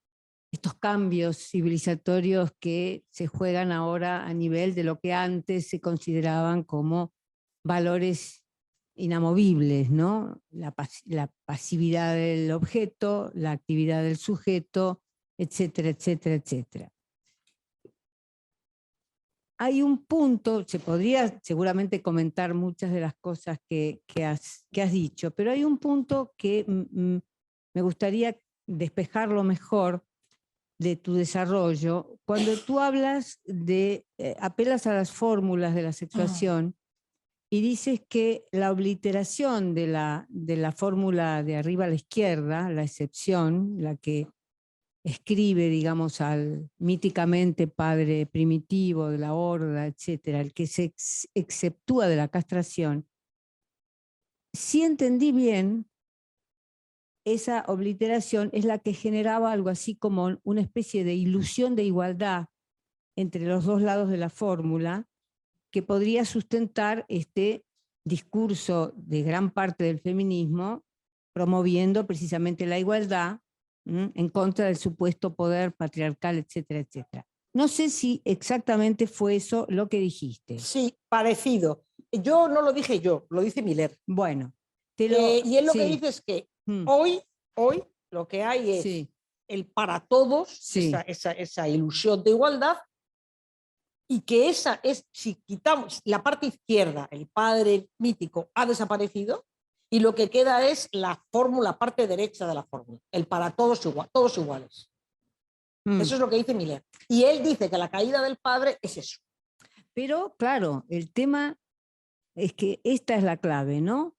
cambios civilizatorios que se juegan ahora a nivel de lo que antes se consideraban como valores inamovibles, ¿no? La pasividad del objeto, la actividad del sujeto, etcétera, etcétera, etcétera. Hay un punto, se podría seguramente comentar muchas de las cosas que has dicho, pero hay un punto que me gustaría despejarlo mejor de tu desarrollo. Cuando tú hablas apelas a las fórmulas de la sexuación y dices que la obliteración de la fórmula de arriba a la izquierda, la excepción, la que escribe, digamos, al míticamente padre primitivo de la horda, etcétera, el que se exceptúa de la castración, si entendí bien, esa obliteración es la que generaba algo así como una especie de ilusión de igualdad entre los dos lados de la fórmula, que podría sustentar este discurso de gran parte del feminismo, promoviendo precisamente la igualdad en contra del supuesto poder patriarcal, etcétera, etcétera. No sé si exactamente fue eso lo que dijiste. Sí, parecido. Yo no lo dije yo, lo dice Miller. Bueno. Y él lo que dice es que hoy lo que hay es el para todos, esa ilusión de igualdad, y que esa es, si quitamos la parte izquierda, el padre mítico ha desaparecido, Y lo que queda es la fórmula, parte derecha de la fórmula, el para todos iguales. Eso es lo que dice Miller. Y él dice que la caída del padre es eso. Pero claro, el tema es que esta es la clave, ¿no?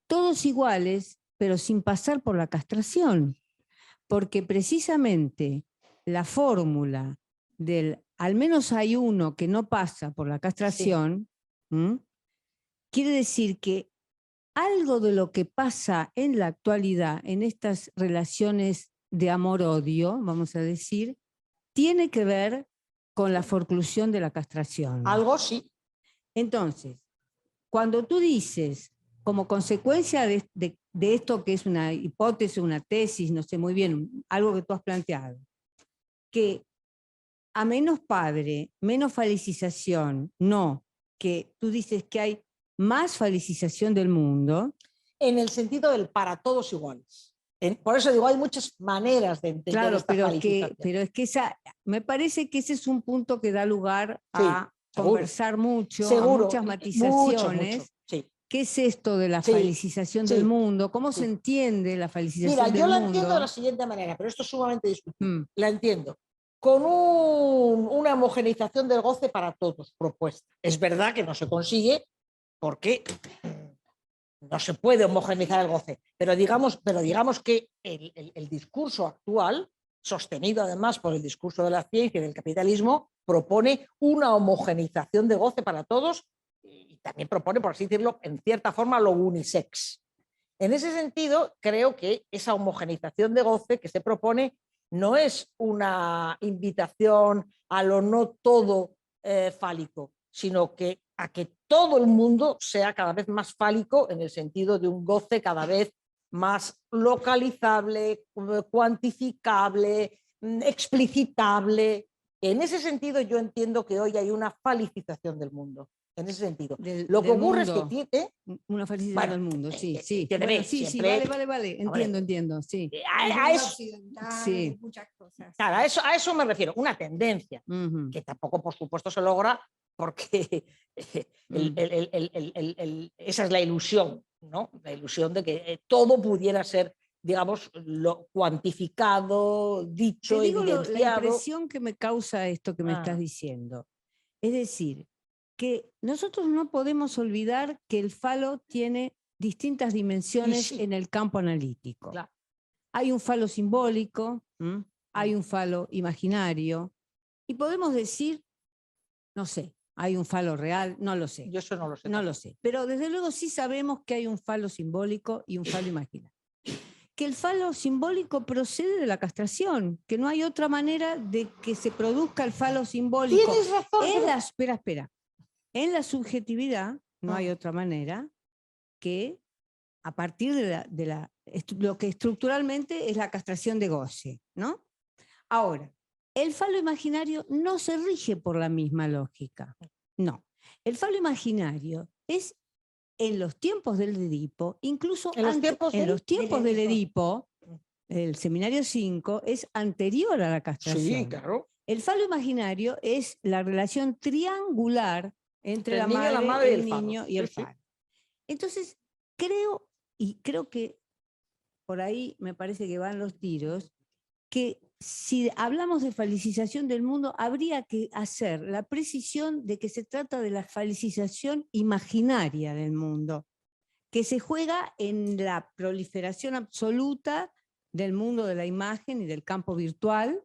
Todos iguales, pero sin pasar por la castración. Porque precisamente la fórmula del al menos hay uno que no pasa por la castración, sí. Quiere decir que algo de lo que pasa en la actualidad, en estas relaciones de amor-odio, vamos a decir, tiene que ver con la forclusión de la castración. Algo sí. Entonces, cuando tú dices, como consecuencia de esto que es una hipótesis, una tesis, no sé muy bien, algo que tú has planteado, que a menos padre, menos falicización, no, que tú dices que hay más falicización del mundo. En el sentido del para todos iguales. Por eso digo, hay muchas maneras de entender claro, esta falicización. Pero es que me parece que ese es un punto que da lugar a conversar mucho, a muchas matizaciones. Mucho, sí. ¿Qué es esto de la falicización del mundo? ¿Cómo se entiende la falicización del mundo? Mira, yo la entiendo de la siguiente manera, pero esto es sumamente discutible. La entiendo. Con una homogeneización del goce para todos propuesta. Es verdad que no se consigue porque no se puede homogeneizar el goce, pero digamos que el discurso actual, sostenido además por el discurso de la ciencia y del capitalismo, propone una homogeneización de goce para todos y también propone, por así decirlo, en cierta forma lo unisex. En ese sentido, creo que esa homogeneización de goce que se propone no es una invitación a lo no todo fálico, sino a que todo el mundo sea cada vez más fálico en el sentido de un goce cada vez más localizable, cuantificable, explicitable. En ese sentido yo entiendo que hoy hay una falicización del mundo. En ese sentido. Lo que ocurre mundo. Es que tiene... Una felicidad del mundo, sí, sí. Bueno, sí, vale. Entiendo, sí. A eso, sí. Muchas cosas. Claro, a eso me refiero, una tendencia, que tampoco, por supuesto, se logra porque esa es la ilusión, ¿no? La ilusión de que todo pudiera ser, digamos, lo cuantificado, dicho, te digo evidenciado. La impresión que me causa esto que me estás diciendo. Es decir, que nosotros no podemos olvidar que el falo tiene distintas dimensiones en el campo analítico. Claro. Hay un falo simbólico, hay un falo imaginario, y podemos decir, no sé, hay un falo real, no lo sé. Yo eso no lo sé. No lo sé, pero desde luego sí sabemos que hay un falo simbólico y un falo imaginario. Que el falo simbólico procede de la castración, que no hay otra manera de que se produzca el falo simbólico. Tienes razón. Espera. En la subjetividad no hay otra manera que a partir de lo que estructuralmente es la castración de goce, ¿no? Ahora, el falo imaginario no se rige por la misma lógica. No. El falo imaginario es en los tiempos del Edipo, incluso en los tiempos del Edipo, el seminario 5 es anterior a la castración. Sí, claro. El falo imaginario es la relación triangular entre la madre, el niño y el falo. Entonces, creo que por ahí me parece que van los tiros, que si hablamos de falicización del mundo, habría que hacer la precisión de que se trata de la falicización imaginaria del mundo, que se juega en la proliferación absoluta del mundo de la imagen y del campo virtual,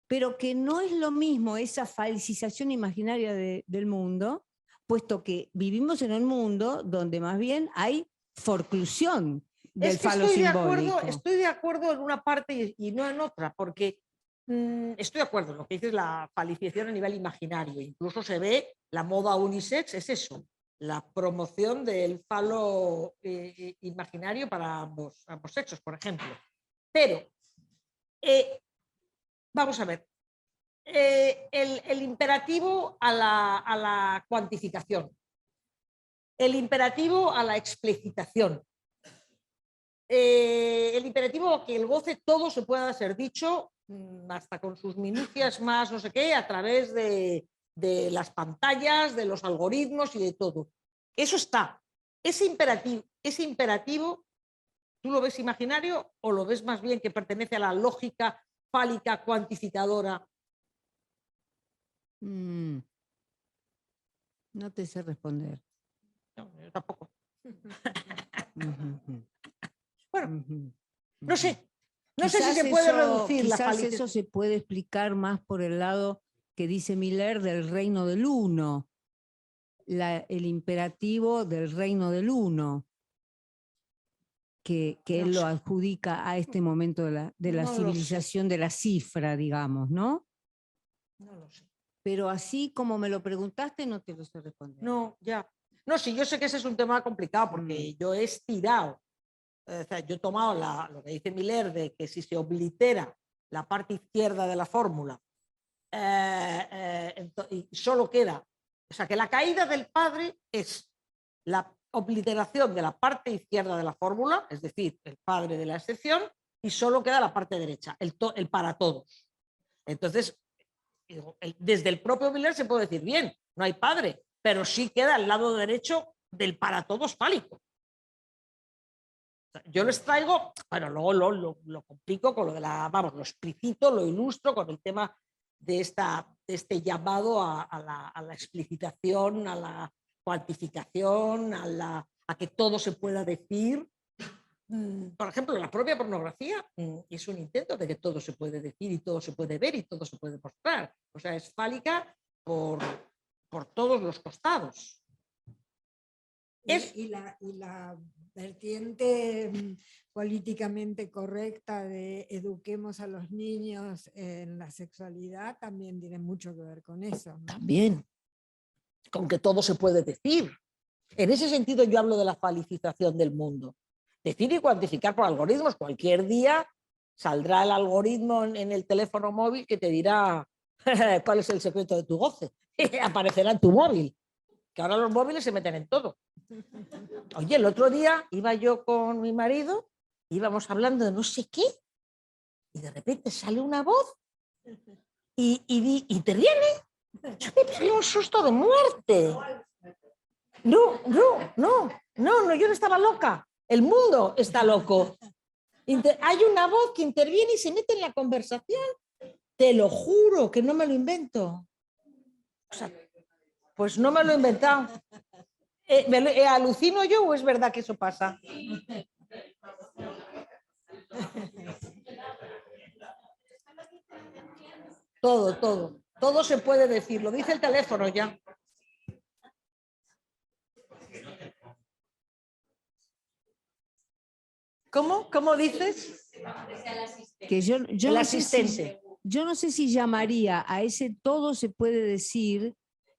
pero que no es lo mismo esa falicización imaginaria del mundo, puesto que vivimos en un mundo donde más bien hay forclusión del falo simbólico. Estoy de acuerdo en una parte y no en otra, porque estoy de acuerdo en lo que dices, la falicización a nivel imaginario. Incluso se ve la moda unisex, es eso, la promoción del falo imaginario para ambos sexos, por ejemplo. Pero, vamos a ver, el imperativo a la cuantificación, el imperativo a la explicitación, el imperativo a que el goce todo se pueda ser dicho, hasta con sus minucias más no sé qué, a través de las pantallas, de los algoritmos y de todo. Eso está. Ese imperativo, ese imperativo, ¿tú lo ves imaginario o lo ves más bien que pertenece a la lógica fálica cuantificadora? No te sé responder. No, yo tampoco. Ujú, Bueno, ujú, no sé. ujú. No sé si Quizás se puede eso- reducir la quizás falicidad. eso se puede explicar más por el lado que dice Miller del reino del uno, el imperativo del reino del uno, que No él lo sé. adjudica a este momento de la No lo sé. civilización de la cifra, digamos, ¿no? No lo sé. Pero así como me lo preguntaste, no te lo sé responder. No, ya. No, sí, yo sé que ese es un tema complicado porque yo he estirado, o sea, yo he tomado lo que dice Miller de que si se oblitera la parte izquierda de la fórmula y solo queda, o sea, que la caída del padre es la obliteración de la parte izquierda de la fórmula, es decir, el padre de la excepción, y solo queda la parte derecha, el para todos. Entonces, desde el propio Miller se puede decir, bien, no hay padre, pero sí queda el lado derecho del para todos fálico. O sea, yo les traigo, bueno, luego lo complico con lo de vamos, lo explicito, lo ilustro con el tema de este llamado a la explicitación, a la cuantificación, a que todo se pueda decir. Por ejemplo, la propia pornografía es un intento de que todo se puede decir y todo se puede ver y todo se puede mostrar. O sea, es fálica por todos los costados. Y la vertiente políticamente correcta de eduquemos a los niños en la sexualidad también tiene mucho que ver con eso, ¿no? También, con que todo se puede decir. En ese sentido yo hablo de la falicización del mundo. Decir y cuantificar por algoritmos. Cualquier día saldrá el algoritmo en el teléfono móvil que te dirá cuál es el secreto de tu goce. Aparecerá en tu móvil. Que ahora los móviles se meten en todo. Oye, el otro día iba yo con mi marido, íbamos hablando de no sé qué, y de repente sale una voz y interviene. Yo me pegué un susto de muerte. No, yo no estaba loca. El mundo está loco. Hay una voz que interviene y se mete en la conversación. Te lo juro que no me lo invento. O sea, pues no me lo he inventado. ¿Alucino yo o es verdad que eso pasa? Todo se puede decir. Lo dice el teléfono ya. ¿Cómo dices? Que yo El no asistente. yo no sé si llamaría a ese todo se puede decir,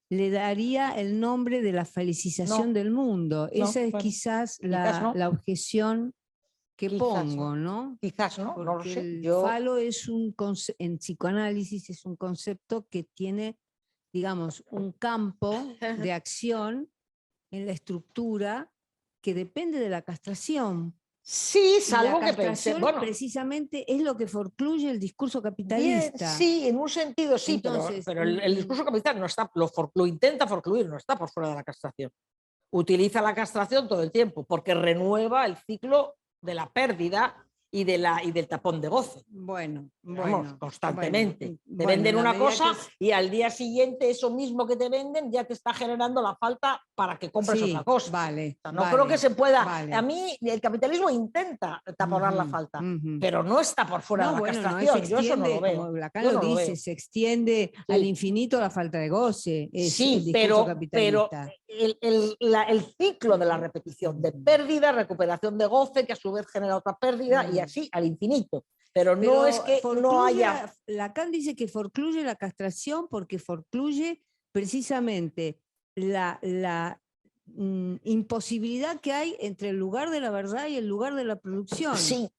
le daría el nombre de la felicización No, del mundo. Esa es bueno, quizás no. la objeción que Quizás pongo, ¿no? Quizás no, Porque no lo sé. el falo es en psicoanálisis es un concepto que tiene, digamos, un campo de acción en la estructura que depende de la castración. Sí, Y la salvo que pensé, castración bueno, precisamente es lo que forcluye el discurso bien, capitalista. sí, en un sentido sí, Entonces, pero el discurso capitalista no está, lo intenta forcluir, no está por fuera de la castración. Utiliza la castración todo el tiempo porque renueva el ciclo de la pérdida y del tapón de goce. Bueno, Vamos, constantemente. Te bueno, venden en la una medida cosa que y al día siguiente eso mismo que te venden ya te está generando la falta para que compres sí, otra cosa. vale, O sea, no creo que se pueda. A mí el capitalismo intenta taponar la falta, pero no está por fuera de la bueno, no, se castración. Yo eso no extiende, lo veo. como Lacan Yo lo no lo dice, veo. se extiende al infinito la falta de goce, es el Sí, discurso pero capitalista. el ciclo de la repetición de pérdida, recuperación de goce, que a su vez genera otra pérdida y así al infinito. Pero no es que no haya... Lacan dice que forcluye la castración porque forcluye precisamente la imposibilidad que hay entre el lugar de la verdad y el lugar de la producción. Sí.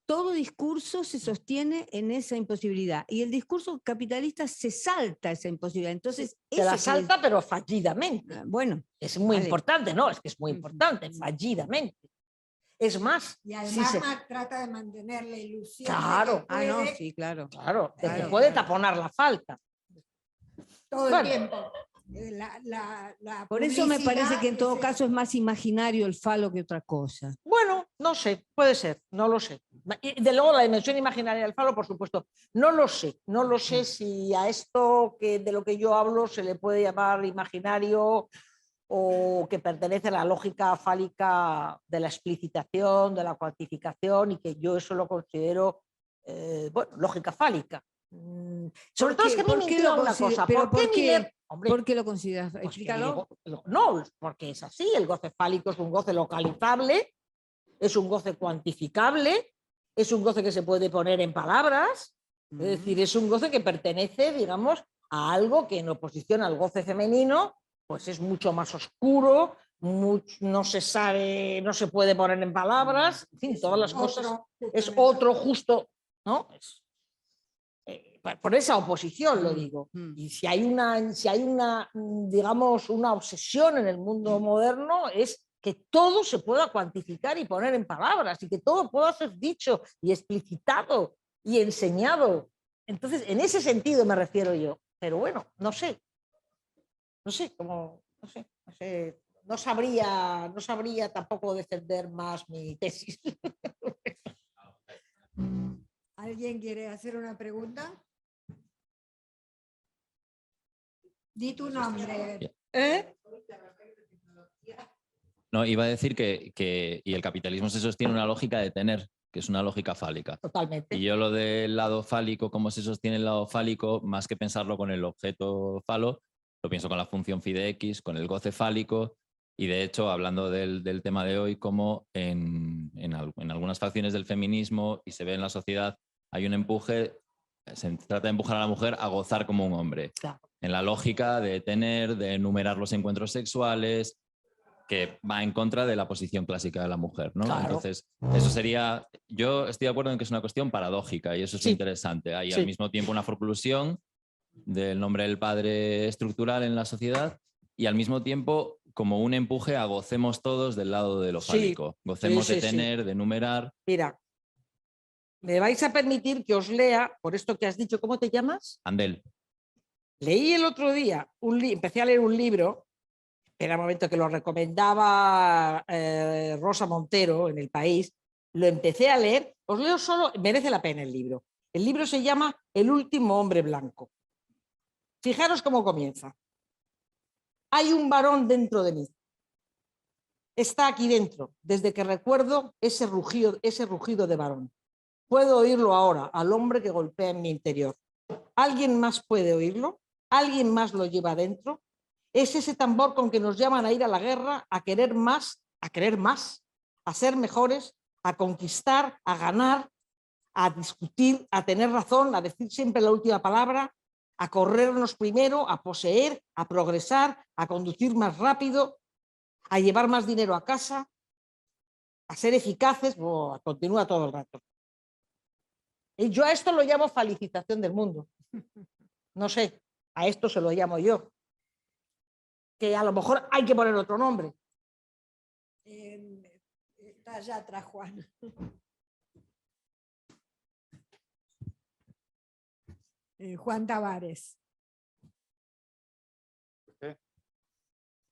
Todo discurso se sostiene en esa imposibilidad y el discurso capitalista se salta esa imposibilidad. Entonces, se la salta, pero fallidamente. Bueno, es muy importante, ¿no? Es que es muy importante, fallidamente. Es más, y además trata de mantener la ilusión. Claro. De que puede, sí, claro. De que puede taponar la falta. Todo el tiempo. Por eso me parece que en todo publicidad caso es más imaginario el falo que otra cosa. Bueno, no sé, puede ser, no lo sé. Y de luego la dimensión imaginaria del falo, por supuesto, no lo sé si a esto de lo que yo hablo se le puede llamar imaginario o que pertenece a la lógica fálica de la explicitación, de la cuantificación, y que yo eso lo considero, bueno, lógica fálica. Sobre todo es que a mí me intriga una cosa. ¿Por qué Miller? Hombre, ¿por qué lo consideras? pues Explícalo. No, porque es así, el goce fálico es un goce localizable, es un goce cuantificable, es un goce que se puede poner en palabras, es decir, es un goce que pertenece, digamos, a algo que en oposición al goce femenino, pues es mucho más oscuro, no se sabe, no se puede poner en palabras, en fin, todas las cosas. Es otro justo, ¿no? Por esa oposición lo digo. Y si hay una, digamos, una obsesión en el mundo moderno, es que todo se pueda cuantificar y poner en palabras, y que todo pueda ser dicho y explicitado y enseñado. Entonces, en ese sentido me refiero yo. Pero bueno, no sé, no sabría tampoco defender más mi tesis. ¿Alguien quiere hacer una pregunta? Di tu nombre. No, iba a decir que y el capitalismo se sostiene en una lógica de tener, que es una lógica fálica. Totalmente. Y yo lo del lado fálico, cómo se sostiene el lado fálico, más que pensarlo con el objeto falo, lo pienso con la función phi de x, con el goce fálico, y de hecho, hablando del tema de hoy, como en algunas facciones del feminismo, y se ve en la sociedad, hay un empuje, se trata de empujar a la mujer a gozar como un hombre. Claro. En la lógica de tener, de enumerar los encuentros sexuales, que va en contra de la posición clásica de la mujer, ¿no? Claro. Entonces, eso sería, yo estoy de acuerdo en que es una cuestión paradójica y eso es Sí. interesante. Hay Sí. al mismo tiempo una forclusión del nombre del padre estructural en la sociedad y al mismo tiempo como un empuje a gocemos todos del lado de lo Sí. fálico. Gocemos Sí, de tener, de enumerar. Mira, me vais a permitir que os lea, por esto que has dicho, ¿cómo te llamas? Andel. Leí el otro día, empecé a leer un libro, era un momento que lo recomendaba Rosa Montero en El País, lo empecé a leer, os leo solo, merece la pena el libro. El libro se llama El último hombre blanco. Fijaros cómo comienza. Hay un varón dentro de mí. Está aquí dentro, desde que recuerdo ese rugido de varón. Puedo oírlo ahora, al hombre que golpea en mi interior. ¿Alguien más puede oírlo? ¿Alguien más lo lleva dentro? Es ese tambor con que nos llaman a ir a la guerra, a querer más, a ser mejores, a conquistar, a ganar, a discutir, a tener razón, a decir siempre la última palabra, a corrernos primero, a poseer, a progresar, a conducir más rápido, a llevar más dinero a casa, a ser eficaces, continúa todo el rato. Y yo a esto lo llamo felicitación del mundo. No sé, a esto se lo llamo yo. Que a lo mejor hay que poner otro nombre. Está allá atrás, Juan. Juan Tavares.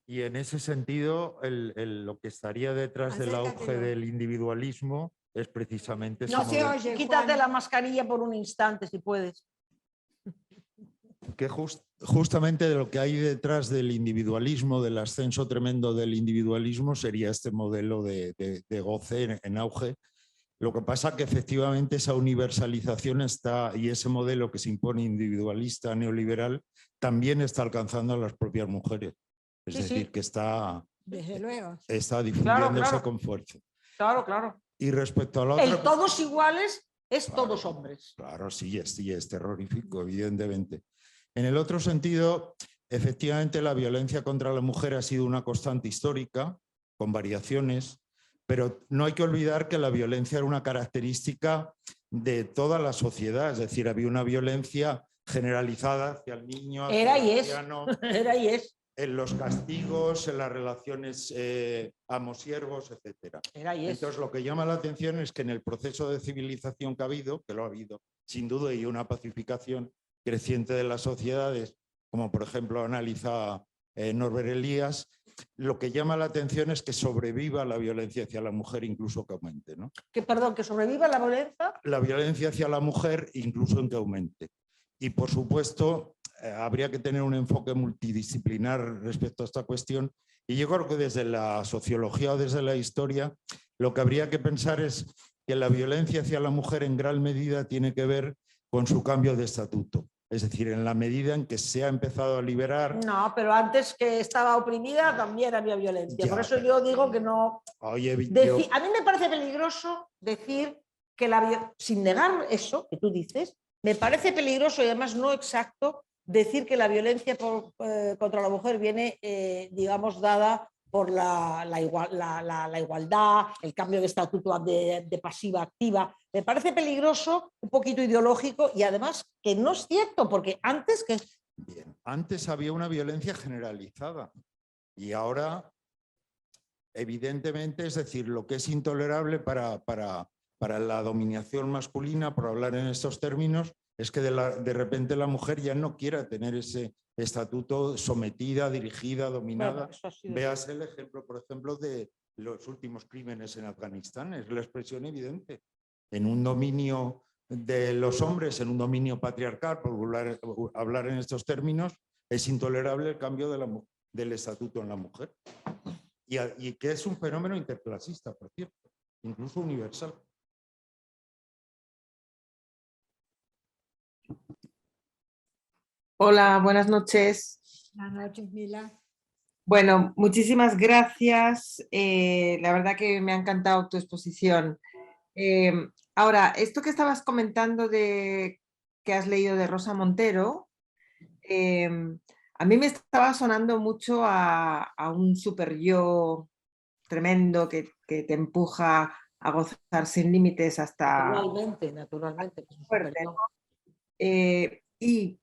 Y en ese sentido, lo que estaría detrás del auge del individualismo es precisamente... No se oye, Quítate Juan. la mascarilla por un instante, si puedes. Que justamente de lo que hay detrás del individualismo, del ascenso tremendo del individualismo, sería este modelo de goce en auge. Lo que pasa que efectivamente esa universalización está, y ese modelo que se impone individualista, neoliberal, también está alcanzando a las propias mujeres. Es decir, que está, desde luego, está difundiéndose Claro. con fuerza. Claro. Y respecto a la otra... El todos iguales es todos hombres. Claro, sí, es terrorífico, evidentemente. En el otro sentido, efectivamente la violencia contra la mujer ha sido una constante histórica, con variaciones, pero no hay que olvidar que la violencia era una característica de toda la sociedad, es decir, había una violencia generalizada hacia el niño, hacia Era el y anciano, Era y es. en los castigos, en las relaciones amo-siervos, etc. Era y es. Entonces, lo que llama la atención es que en el proceso de civilización que ha habido, que lo ha habido, sin duda, y una pacificación creciente de las sociedades, como por ejemplo analiza Norbert Elias, lo que llama la atención es que sobreviva la violencia hacia la mujer, incluso que aumente, ¿no? Perdón, que sobreviva la violencia. La violencia hacia la mujer, incluso en que aumente. Y por supuesto, habría que tener un enfoque multidisciplinar respecto a esta cuestión. Y yo creo que desde la sociología o desde la historia, lo que habría que pensar es que la violencia hacia la mujer en gran medida tiene que ver con su cambio de estatuto. Es decir, en la medida en que se ha empezado a liberar... No, pero antes que estaba oprimida también había violencia. Ya, por eso yo digo que no... Oye, A mí me parece peligroso decir que sin negar eso que tú dices, me parece peligroso y además no exacto decir que la violencia contra la mujer viene, digamos, dada por la igualdad, el cambio de estatuto de pasiva a activa. Me parece peligroso, un poquito ideológico y además que no es cierto, porque antes que... Bien. Antes había una violencia generalizada y ahora, evidentemente, es decir, lo que es intolerable para la dominación masculina, por hablar en estos términos, es que de repente la mujer ya no quiera tener ese estatuto sometida, dirigida, dominada. Bueno, Veas el ejemplo, por ejemplo, de los últimos crímenes en Afganistán. Es la expresión evidente. En un dominio de los hombres, en un dominio patriarcal, por hablar en estos términos, es intolerable el cambio del estatuto en la mujer. Y que es un fenómeno interclasista, por cierto, incluso universal. Hola, buenas noches. Buenas noches, Mila. Bueno, muchísimas gracias. La verdad que me ha encantado tu exposición. Ahora, esto que estabas comentando que has leído de Rosa Montero, a mí me estaba sonando mucho a un super yo tremendo que te empuja a gozar sin límites hasta... Naturalmente. Fuerte, ¿no? Y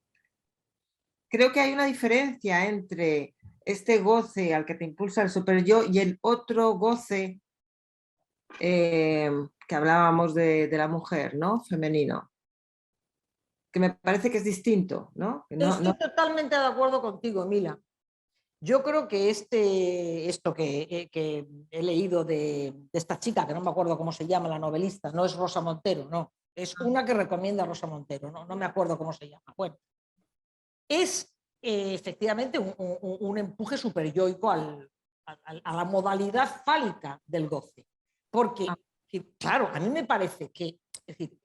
creo que hay una diferencia entre este goce al que te impulsa el super yo y el otro goce que hablábamos de la mujer, ¿no? Femenino. Que me parece que es distinto, ¿no? Estoy totalmente de acuerdo contigo, Mila. Yo creo que esto que he leído de esta chica, que no me acuerdo cómo se llama, la novelista, no es Rosa Montero, no, es una que recomienda Rosa Montero, no me acuerdo cómo se llama. Bueno, es efectivamente un empuje superyoico a la modalidad fálica del goce. Porque, claro, a mí me parece que es decir,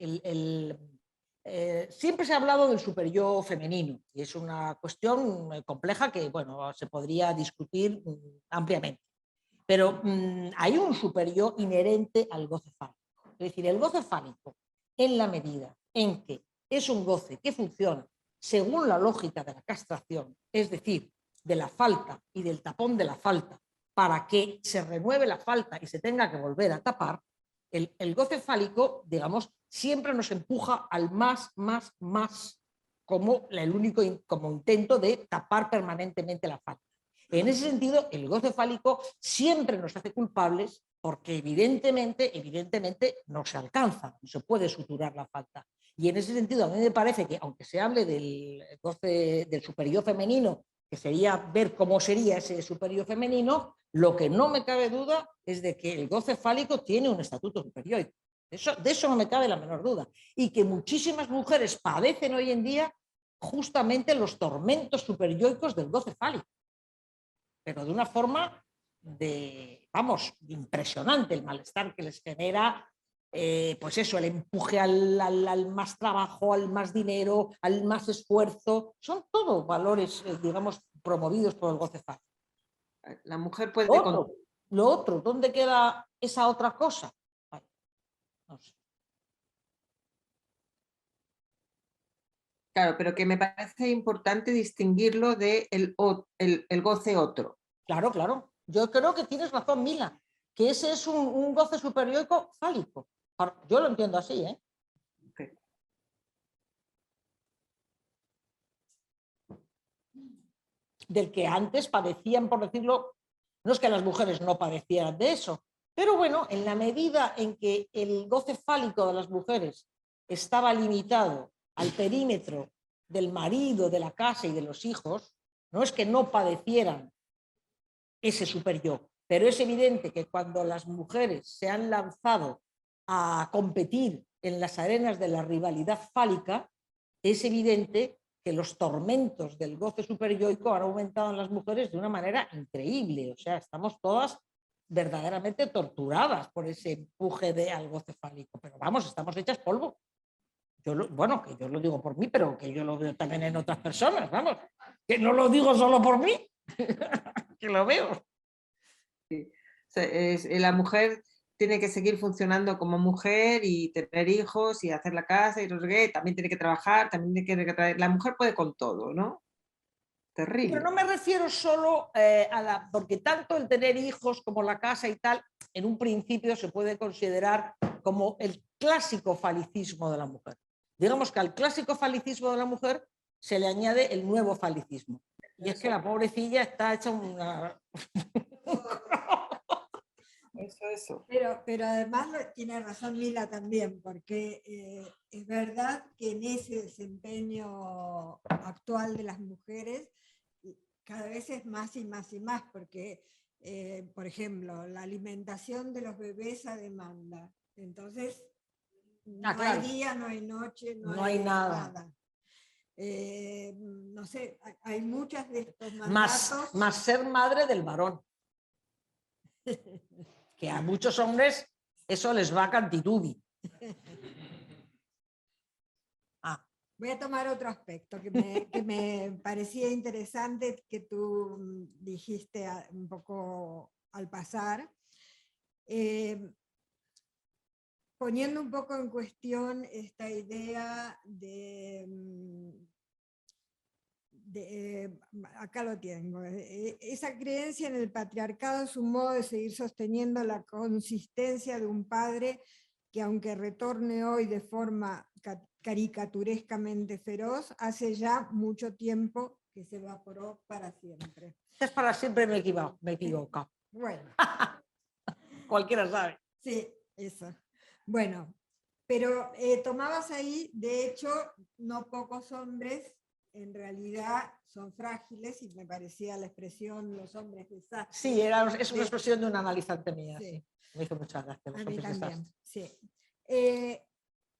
siempre se ha hablado del superyo femenino y es una cuestión compleja que, bueno, se podría discutir ampliamente. Pero hay un superyo inherente al goce fálico. Es decir, el goce fálico, en la medida en que es un goce que funciona según la lógica de la castración, es decir, de la falta y del tapón de la falta, para que se renueve la falta y se tenga que volver a tapar, el goce fálico, digamos, siempre nos empuja al más, como el único como intento de tapar permanentemente la falta. En ese sentido, el goce fálico siempre nos hace culpables porque evidentemente no se alcanza, no se puede suturar la falta. Y en ese sentido, a mí me parece que, aunque se hable del goce del superyo femenino, que sería ver cómo sería ese superyo femenino, lo que no me cabe duda es de que el goce fálico tiene un estatuto superyoico. De eso no me cabe la menor duda. Y que muchísimas mujeres padecen hoy en día justamente los tormentos superyoicos del goce fálico. Pero de una forma impresionante, el malestar que les genera, pues eso, el empuje al más trabajo, al más dinero, al más esfuerzo. Son todos valores, digamos, promovidos por el goce fálico. La mujer puede... Lo otro, ¿dónde queda esa otra cosa? Ay, no sé. Claro, pero que me parece importante distinguirlo del goce otro. Claro. Yo creo que tienes razón, Mila, que ese es un goce superyoico fálico. Yo lo entiendo así, ¿eh? Okay. Del que antes padecían, por decirlo, no es que las mujeres no padecieran de eso, pero bueno, en la medida en que el goce fálico de las mujeres estaba limitado al perímetro del marido, de la casa y de los hijos, no es que no padecieran ese superyo, pero es evidente que cuando las mujeres se han lanzado a competir en las arenas de la rivalidad fálica, es evidente que los tormentos del goce superyoico han aumentado en las mujeres de una manera increíble. O sea, estamos todas verdaderamente torturadas por ese empuje al goce fálico. Pero vamos, estamos hechas polvo. Bueno, que yo lo digo por mí, pero que yo lo veo también en otras personas, vamos. Que no lo digo solo por mí, que lo veo. Sí. O sea, la mujer tiene que seguir funcionando como mujer y tener hijos y hacer la casa y no sé qué, también tiene que trabajar, también tiene que trabajar. La mujer puede con todo, ¿no? Terrible. Pero no me refiero solo porque tanto el tener hijos como la casa y tal, en un principio se puede considerar como el clásico falicismo de la mujer. Digamos que al clásico falicismo de la mujer se le añade el nuevo falicismo. Y es que la pobrecilla está hecha una... Eso. Pero además tiene razón Mila también, porque es verdad que en ese desempeño actual de las mujeres cada vez es más y más y más, porque, por ejemplo, la alimentación de los bebés a demanda. Entonces, no claro. hay día, no hay noche, no hay nada. No sé, hay muchas de estos mandatos. Más ser madre del varón. Que a muchos hombres eso les va a cantitubi. Voy a tomar otro aspecto que me parecía interesante que tú dijiste un poco al pasar. Poniendo un poco en cuestión esta idea acá lo tengo, esa creencia en el patriarcado es un modo de seguir sosteniendo la consistencia de un padre que, aunque retorne hoy de forma caricaturescamente feroz, hace ya mucho tiempo que se evaporó para siempre. Es para siempre, me equivoco. Bueno. Cualquiera sabe. Sí, eso. Bueno, pero tomabas ahí, de hecho, no pocos hombres en realidad son frágiles, y me parecía la expresión los hombres desastres. Sí, es una expresión de una analizante mía. Sí. Sí. Me hizo muchas gracias. A mí también, sí.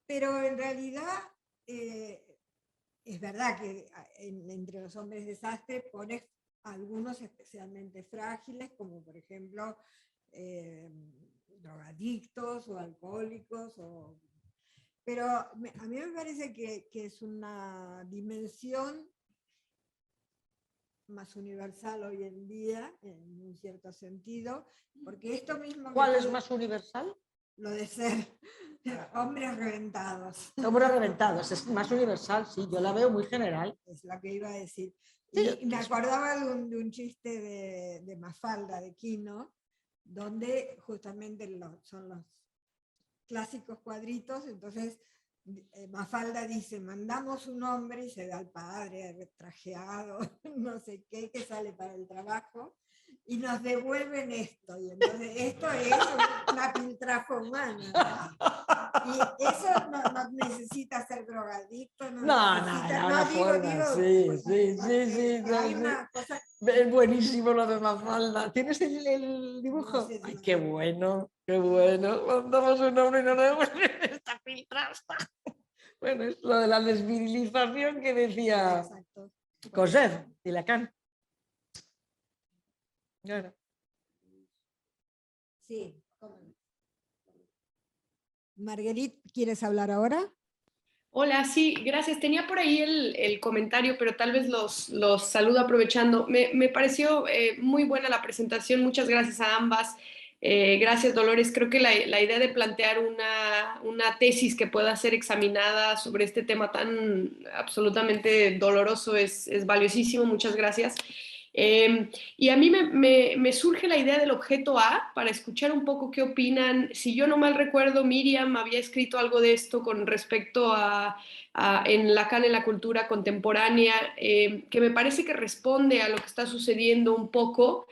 Pero en realidad es verdad que entre los hombres desastres pones algunos especialmente frágiles, como por ejemplo drogadictos o alcohólicos, pero a mí me parece que es una dimensión más universal hoy en día, en un cierto sentido, porque esto mismo... ¿Cuál es más universal? Lo de ser hombres reventados. Hombres reventados, es más universal, sí, yo la veo muy general. Es lo que iba a decir. Sí, y me acordaba de un chiste de Mafalda, de Quino, donde justamente son los clásicos cuadritos. Entonces Mafalda dice, mandamos un hombre, y se da al padre trajeado, no sé qué, que sale para el trabajo, y nos devuelven esto, y entonces esto es una piltrafa humana. Y eso no necesita ser drogadicto, Hay una cosa... Es buenísimo lo de Mafalda. ¿Tienes el dibujo? No sé, ay, qué bueno, qué bueno. Mandamos un hombre y no nos devuelven esta piltrafa. Bueno, es lo de la desvirilización que decía Cosette y Lacan. Claro. Sí. Marguerite, ¿quieres hablar ahora? Hola, sí, gracias. Tenía por ahí el comentario, pero tal vez los saludo aprovechando. Me pareció muy buena la presentación. Muchas gracias a ambas. Gracias, Dolores. Creo que la idea de plantear una tesis que pueda ser examinada sobre este tema tan absolutamente doloroso es valiosísimo. Muchas gracias. Y a mí me surge la idea del objeto A para escuchar un poco qué opinan. Si yo no mal recuerdo, Miriam había escrito algo de esto con respecto en Lacan en la cultura contemporánea, que me parece que responde a lo que está sucediendo un poco,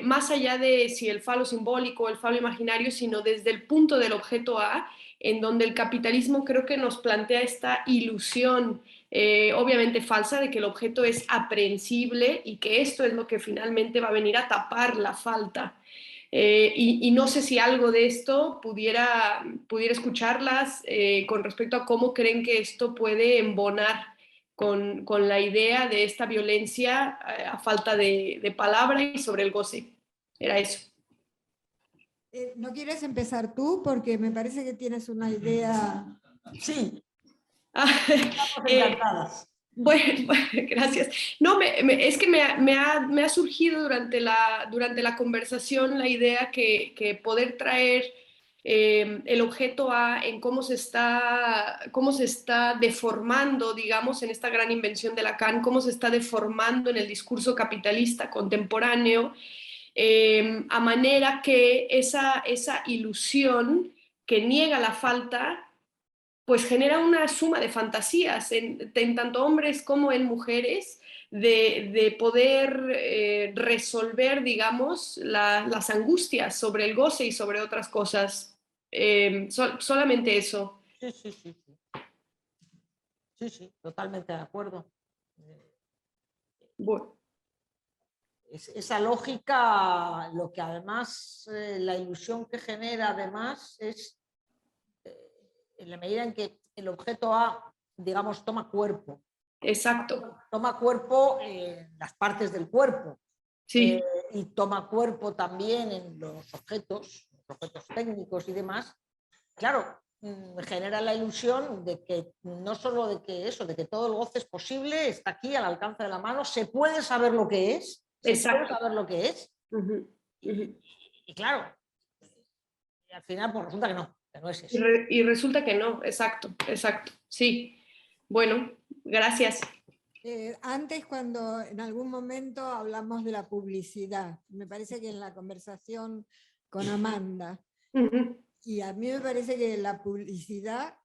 más allá de si el falo simbólico o el falo imaginario, sino desde el punto del objeto A, en donde el capitalismo creo que nos plantea esta ilusión, obviamente falsa, de que el objeto es aprehensible y que esto es lo que finalmente va a venir a tapar la falta. Y no sé si algo de esto pudiera escucharlas con respecto a cómo creen que esto puede embonar con la idea de esta violencia a falta de palabra y sobre el goce. Era eso. ¿No quieres empezar tú? Porque me parece que tienes una idea. Sí, Ah, estamos encantadas. Bueno, gracias. No, es que me ha surgido durante la conversación la idea que poder traer el objeto en cómo se está deformando, digamos, en esta gran invención de Lacan, cómo se está deformando en el discurso capitalista contemporáneo, a manera que esa ilusión que niega la falta pues genera una suma de fantasías en tanto hombres como en mujeres de poder resolver, digamos, las angustias sobre el goce y sobre otras cosas. Solamente eso. Sí, sí, sí, sí. Sí, sí, totalmente de acuerdo. Bueno. Esa lógica, lo que además, la ilusión que genera además es en la medida en que el objeto A, digamos, toma cuerpo. Exacto. Toma cuerpo en las partes del cuerpo. Sí. Y toma cuerpo también en los objetos técnicos y demás. Claro, genera la ilusión de que no solo de que eso, de que todo el goce es posible, está aquí al alcance de la mano, se puede saber lo que es. Exacto. Se puede saber lo que es. Uh-huh. Y claro, y al final pues resulta que no es eso. Y resulta que no, exacto, sí. Bueno, gracias. Antes, cuando en algún momento hablamos de la publicidad, me parece que en la conversación con Amanda, y a mí me parece que la publicidad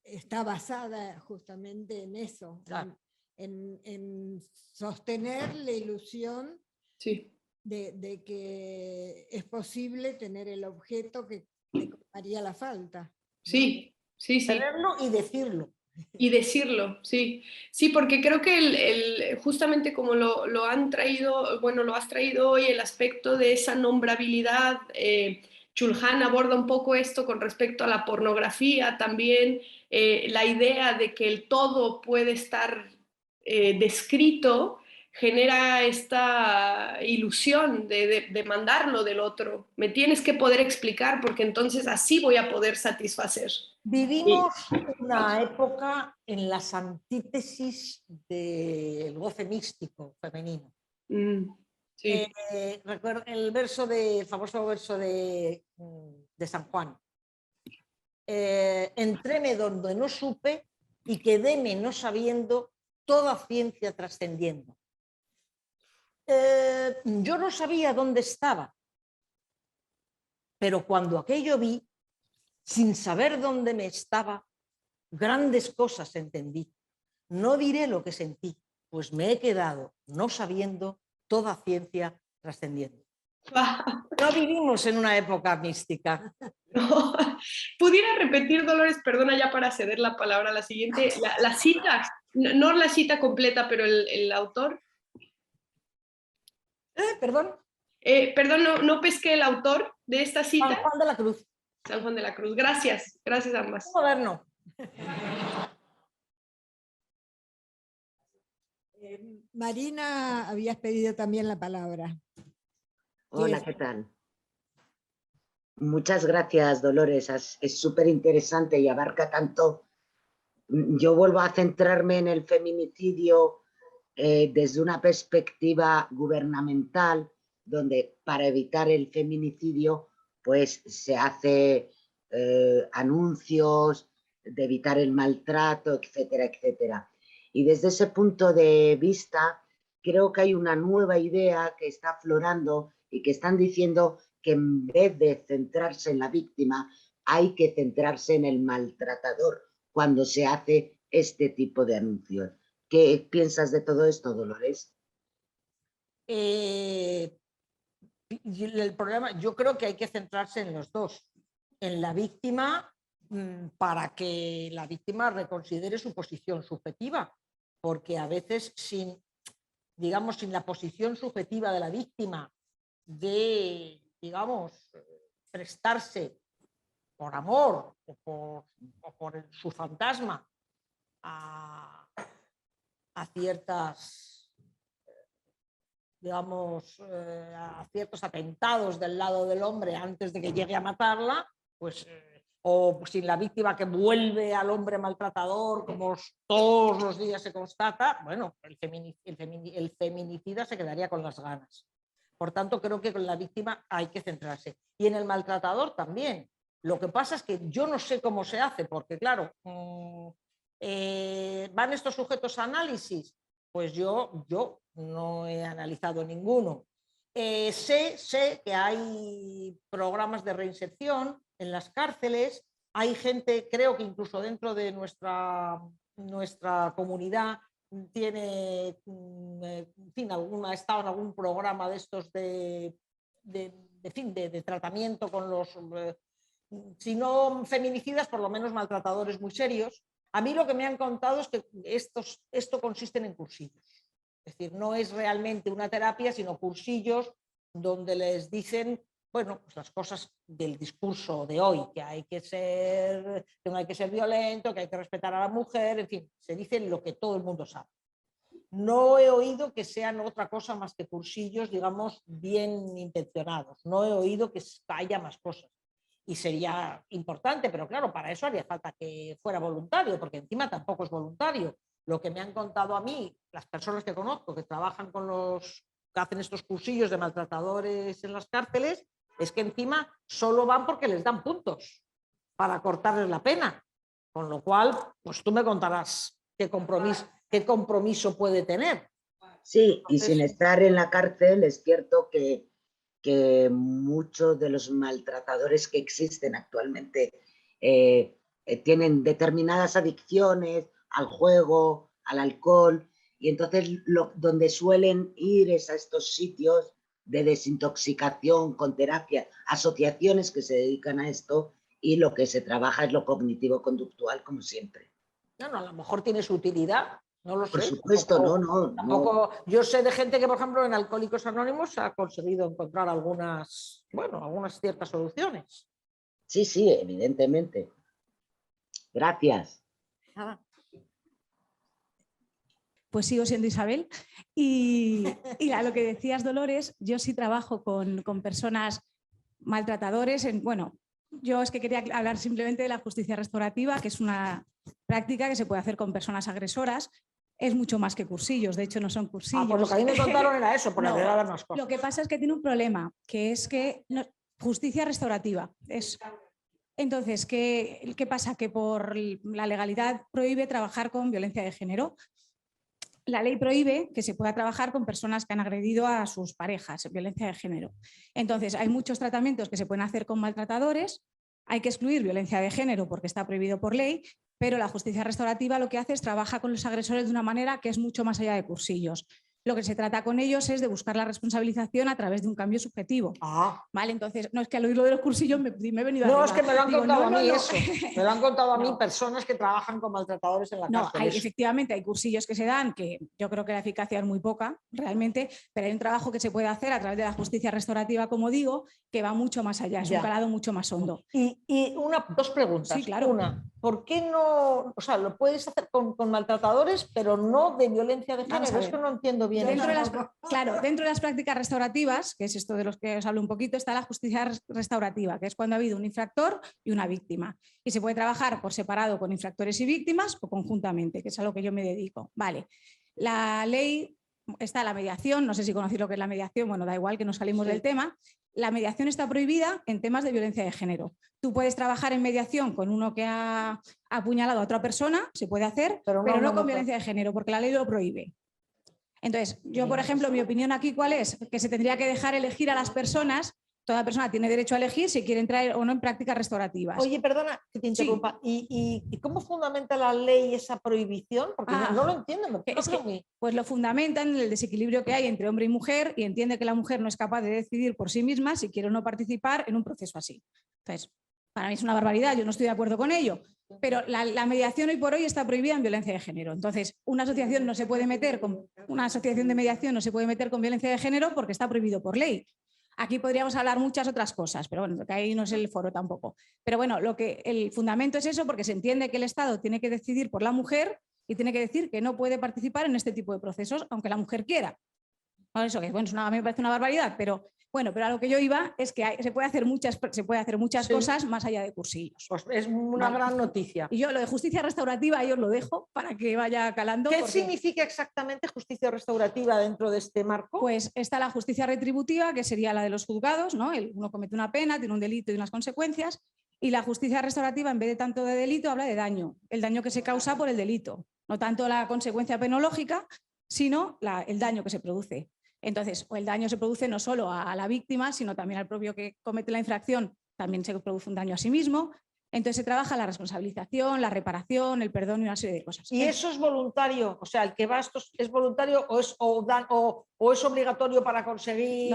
está basada justamente en eso, Claro. en sostener la ilusión sí. de que es posible tener el objeto que te haría la falta, ¿no? Sí, sí, sí. Tenerlo y decirlo. Y decirlo, sí. Sí, porque creo que justamente como lo han traído, bueno, lo has traído hoy, el aspecto de esa nombrabilidad, Chulhan aborda un poco esto con respecto a la pornografía también, la idea de que el todo puede estar descrito, genera esta ilusión de demandarlo del otro. Me tienes que poder explicar porque entonces así voy a poder satisfacer. Vivimos una época en las antítesis del goce místico femenino. Sí. Recuerdo el famoso verso de San Juan. Entréme donde no supe y quedéme no sabiendo toda ciencia trascendiendo. Yo no sabía dónde estaba, pero cuando aquello vi, sin saber dónde me estaba, grandes cosas entendí. No diré lo que sentí, pues me he quedado no sabiendo toda ciencia trascendiendo. No vivimos en una época mística. No. ¿Pudiera repetir, Dolores, perdona ya para ceder la palabra a la siguiente, la cita, no la cita completa, pero el autor? ¿Perdón? Perdón, no pesqué el autor de esta cita. San Juan de la Cruz. San Juan de la Cruz. Gracias ambas. Moderno. Marina, habías pedido también la palabra. Hola, ¿qué tal? Muchas gracias, Dolores. Es súper interesante y abarca tanto. Yo vuelvo a centrarme en el feminicidio desde una perspectiva gubernamental, donde para evitar el feminicidio pues se hace anuncios de evitar el maltrato, etcétera, etcétera. Y desde ese punto de vista creo que hay una nueva idea que está aflorando y que están diciendo que en vez de centrarse en la víctima hay que centrarse en el maltratador cuando se hace este tipo de anuncios. ¿Qué piensas de todo esto, Dolores? El problema, yo creo que hay que centrarse en los dos. en la víctima para que la víctima reconsidere su posición subjetiva, porque a veces sin la posición subjetiva de la víctima de, digamos, prestarse por amor o por su fantasma a ciertas, digamos, a ciertos atentados del lado del hombre antes de que llegue a matarla, pues, o sin la víctima que vuelve al hombre maltratador, como todos los días se constata, bueno, el feminicida se quedaría con las ganas. Por tanto, creo que con la víctima hay que centrarse. Y en el maltratador también. Lo que pasa es que yo no sé cómo se hace, porque claro, ¿van estos sujetos a análisis? Pues yo no he analizado ninguno. Sé que hay programas de reinserción en las cárceles, hay gente, creo que incluso dentro de nuestra comunidad tiene, en fin, ha estado en algún programa de estos de tratamiento con los, si no feminicidas, por lo menos maltratadores muy serios. A mí lo que me han contado es que esto consiste en cursillos. Es decir, no es realmente una terapia, sino cursillos donde les dicen, bueno, pues las cosas del discurso de hoy, que no hay que ser violento, que hay que respetar a la mujer, en fin, se dice lo que todo el mundo sabe. No he oído que sean otra cosa más que cursillos, digamos, bien intencionados. No he oído que haya más cosas. Y sería importante, pero claro, para eso haría falta que fuera voluntario, porque encima tampoco es voluntario. Lo que me han contado a mí, las personas que conozco que trabajan con que hacen estos cursillos de maltratadores en las cárceles, es que encima solo van porque les dan puntos para cortarles la pena. Con lo cual, pues tú me contarás qué compromiso puede tener. Sí, y sin estar en la cárcel, es cierto que muchos de los maltratadores que existen actualmente tienen determinadas adicciones al juego, al alcohol, y entonces donde suelen ir es a estos sitios de desintoxicación con terapia, asociaciones que se dedican a esto, y lo que se trabaja es lo cognitivo-conductual, como siempre. Bueno, a lo mejor tiene su utilidad, no lo sé. Por supuesto, tampoco. Yo sé de gente que, por ejemplo, en Alcohólicos Anónimos ha conseguido encontrar algunas ciertas soluciones. Sí, sí, evidentemente. Gracias. Nada. Pues sigo siendo Isabel. Y a lo que decías, Dolores, yo sí trabajo con personas maltratadores. Yo es que quería hablar simplemente de la justicia restaurativa, que es una práctica que se puede hacer con personas agresoras. Es mucho más que cursillos, de hecho no son cursillos. Pues lo que a mí me contaron era eso, por agregar más cosas. Lo que pasa es que tiene un problema, que es que justicia restaurativa es... Entonces, ¿qué pasa? Que por la legalidad prohíbe trabajar con violencia de género. La ley prohíbe que se pueda trabajar con personas que han agredido a sus parejas, violencia de género. Entonces, hay muchos tratamientos que se pueden hacer con maltratadores, hay que excluir violencia de género porque está prohibido por ley, pero la justicia restaurativa lo que hace es trabajar con los agresores de una manera que es mucho más allá de cursillos. Lo que se trata con ellos es de buscar la responsabilización a través de un cambio subjetivo. ¿Vale? Entonces, no es que al oírlo de los cursillos me he venido a... No, es que me lo han contado a mí eso. Me lo han contado a mí personas que trabajan con maltratadores en la cárcel. Efectivamente, hay cursillos que se dan, que yo creo que la eficacia es muy poca, realmente, pero hay un trabajo que se puede hacer a través de la justicia restaurativa, como digo, que va mucho más allá, es un calado mucho más hondo. Y dos preguntas. Sí, claro. Una, ¿por qué no, lo puedes hacer con maltratadores, pero no de violencia de género? Es que no entiendo bien. Dentro de las prácticas restaurativas, que es esto de los que os hablo un poquito, está la justicia restaurativa, que es cuando ha habido un infractor y una víctima. Y se puede trabajar por separado con infractores y víctimas o conjuntamente, que es a lo que yo me dedico. Vale. La ley, está la mediación, no sé si conocéis lo que es la mediación, bueno, da igual que nos salimos del tema. La mediación está prohibida en temas de violencia de género. Tú puedes trabajar en mediación con uno que ha apuñalado a otra persona, se puede hacer, pero no con violencia de género, porque la ley lo prohíbe. Entonces, yo, por ejemplo, mi opinión aquí, ¿cuál es? Que se tendría que dejar elegir a las personas. Toda persona tiene derecho a elegir si quiere entrar o no en prácticas restaurativas. Oye, perdona que te interrumpa. Sí. ¿Y cómo fundamenta la ley esa prohibición? Porque no lo entiendo. Pues lo fundamenta en el desequilibrio que hay entre hombre y mujer, y entiende que la mujer no es capaz de decidir por sí misma si quiere o no participar en un proceso así. Entonces, Para mí es una barbaridad, yo no estoy de acuerdo con ello. Pero la mediación hoy por hoy está prohibida en violencia de género. Entonces, una asociación de mediación no se puede meter con violencia de género porque está prohibido por ley. Aquí podríamos hablar muchas otras cosas, pero bueno, que ahí no es el foro tampoco. Pero bueno, el fundamento es eso, porque se entiende que el Estado tiene que decidir por la mujer y tiene que decir que no puede participar en este tipo de procesos, aunque la mujer quiera. Por eso que bueno, a mí me parece una barbaridad, pero bueno, pero a lo que yo iba es que se puede hacer muchas Sí. cosas más allá de cursillos. Pues es una gran noticia. Y yo lo de justicia restaurativa, yo os lo dejo para que vaya calando. ¿Qué significa exactamente justicia restaurativa dentro de este marco? Pues está la justicia retributiva, que sería la de los juzgados, ¿no? Uno comete una pena, tiene un delito y unas consecuencias, y la justicia restaurativa, en vez de tanto de delito, habla de daño, el daño que se causa por el delito, no tanto la consecuencia penológica, sino el daño que se produce. Entonces, el daño se produce no solo a la víctima, sino también al propio que comete la infracción, también se produce un daño a sí mismo. Entonces se trabaja la responsabilización, la reparación, el perdón y una serie de cosas. ¿Y eso es voluntario? O sea, el que va a esto es voluntario o es obligatorio para conseguir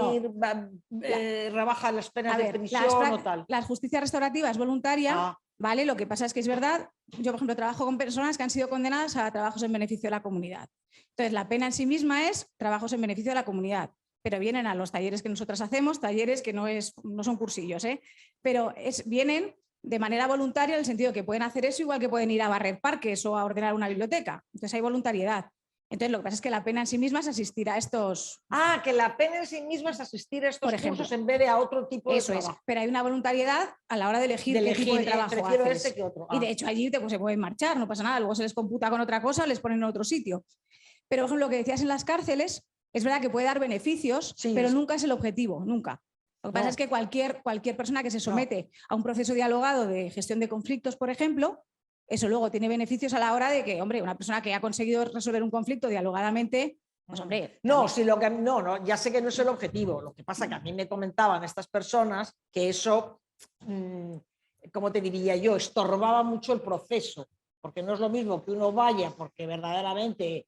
rebaja las penas de prisión o tal. La justicia restaurativa es voluntaria, ¿vale? Lo que pasa es que es verdad, yo por ejemplo trabajo con personas que han sido condenadas a trabajos en beneficio de la comunidad. Entonces la pena en sí misma es trabajos en beneficio de la comunidad, pero vienen a los talleres que nosotras hacemos, talleres que no son cursillos, pero vienen de manera voluntaria en el sentido que pueden hacer eso igual que pueden ir a barrer parques o a ordenar una biblioteca. Entonces hay voluntariedad. Entonces lo que pasa es que la pena en sí misma es asistir a estos... que la pena en sí misma es asistir a estos cursos en vez de a otro tipo de trabajo. Eso es, pero hay una voluntariedad a la hora de elegir qué tipo de trabajo haces. Que otro. Y de hecho allí se pueden marchar, no pasa nada, luego se les computa con otra cosa, les ponen en otro sitio. Pero por ejemplo, lo que decías en las cárceles, es verdad que puede dar beneficios, pero nunca es el objetivo, nunca. Lo que pasa es que cualquier persona que se somete a un proceso dialogado de gestión de conflictos, por ejemplo, eso luego tiene beneficios a la hora de que, hombre, una persona que ha conseguido resolver un conflicto dialogadamente, pues hombre... No, ya sé que no es el objetivo. Lo que pasa es que a mí me comentaban estas personas que eso, ¿cómo te diría yo? Estorbaba mucho el proceso, porque no es lo mismo que uno vaya porque verdaderamente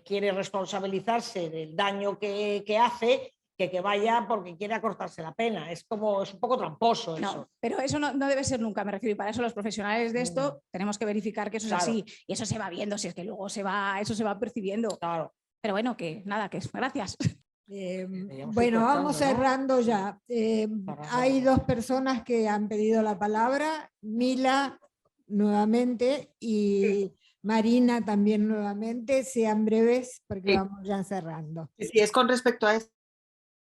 quiere responsabilizarse del daño que hace, que vaya porque quiere acortarse la pena. Es un poco tramposo eso. No, pero eso no debe ser nunca, me refiero, y para eso los profesionales de esto tenemos que verificar que eso es así, y eso se va viendo, si es que luego eso se va percibiendo. Claro. Pero bueno, gracias. Bueno, vamos cerrando ya. Hay dos personas que han pedido la palabra, Mila nuevamente y Marina también nuevamente. Sean breves porque vamos ya cerrando. Sí, es con respecto a esto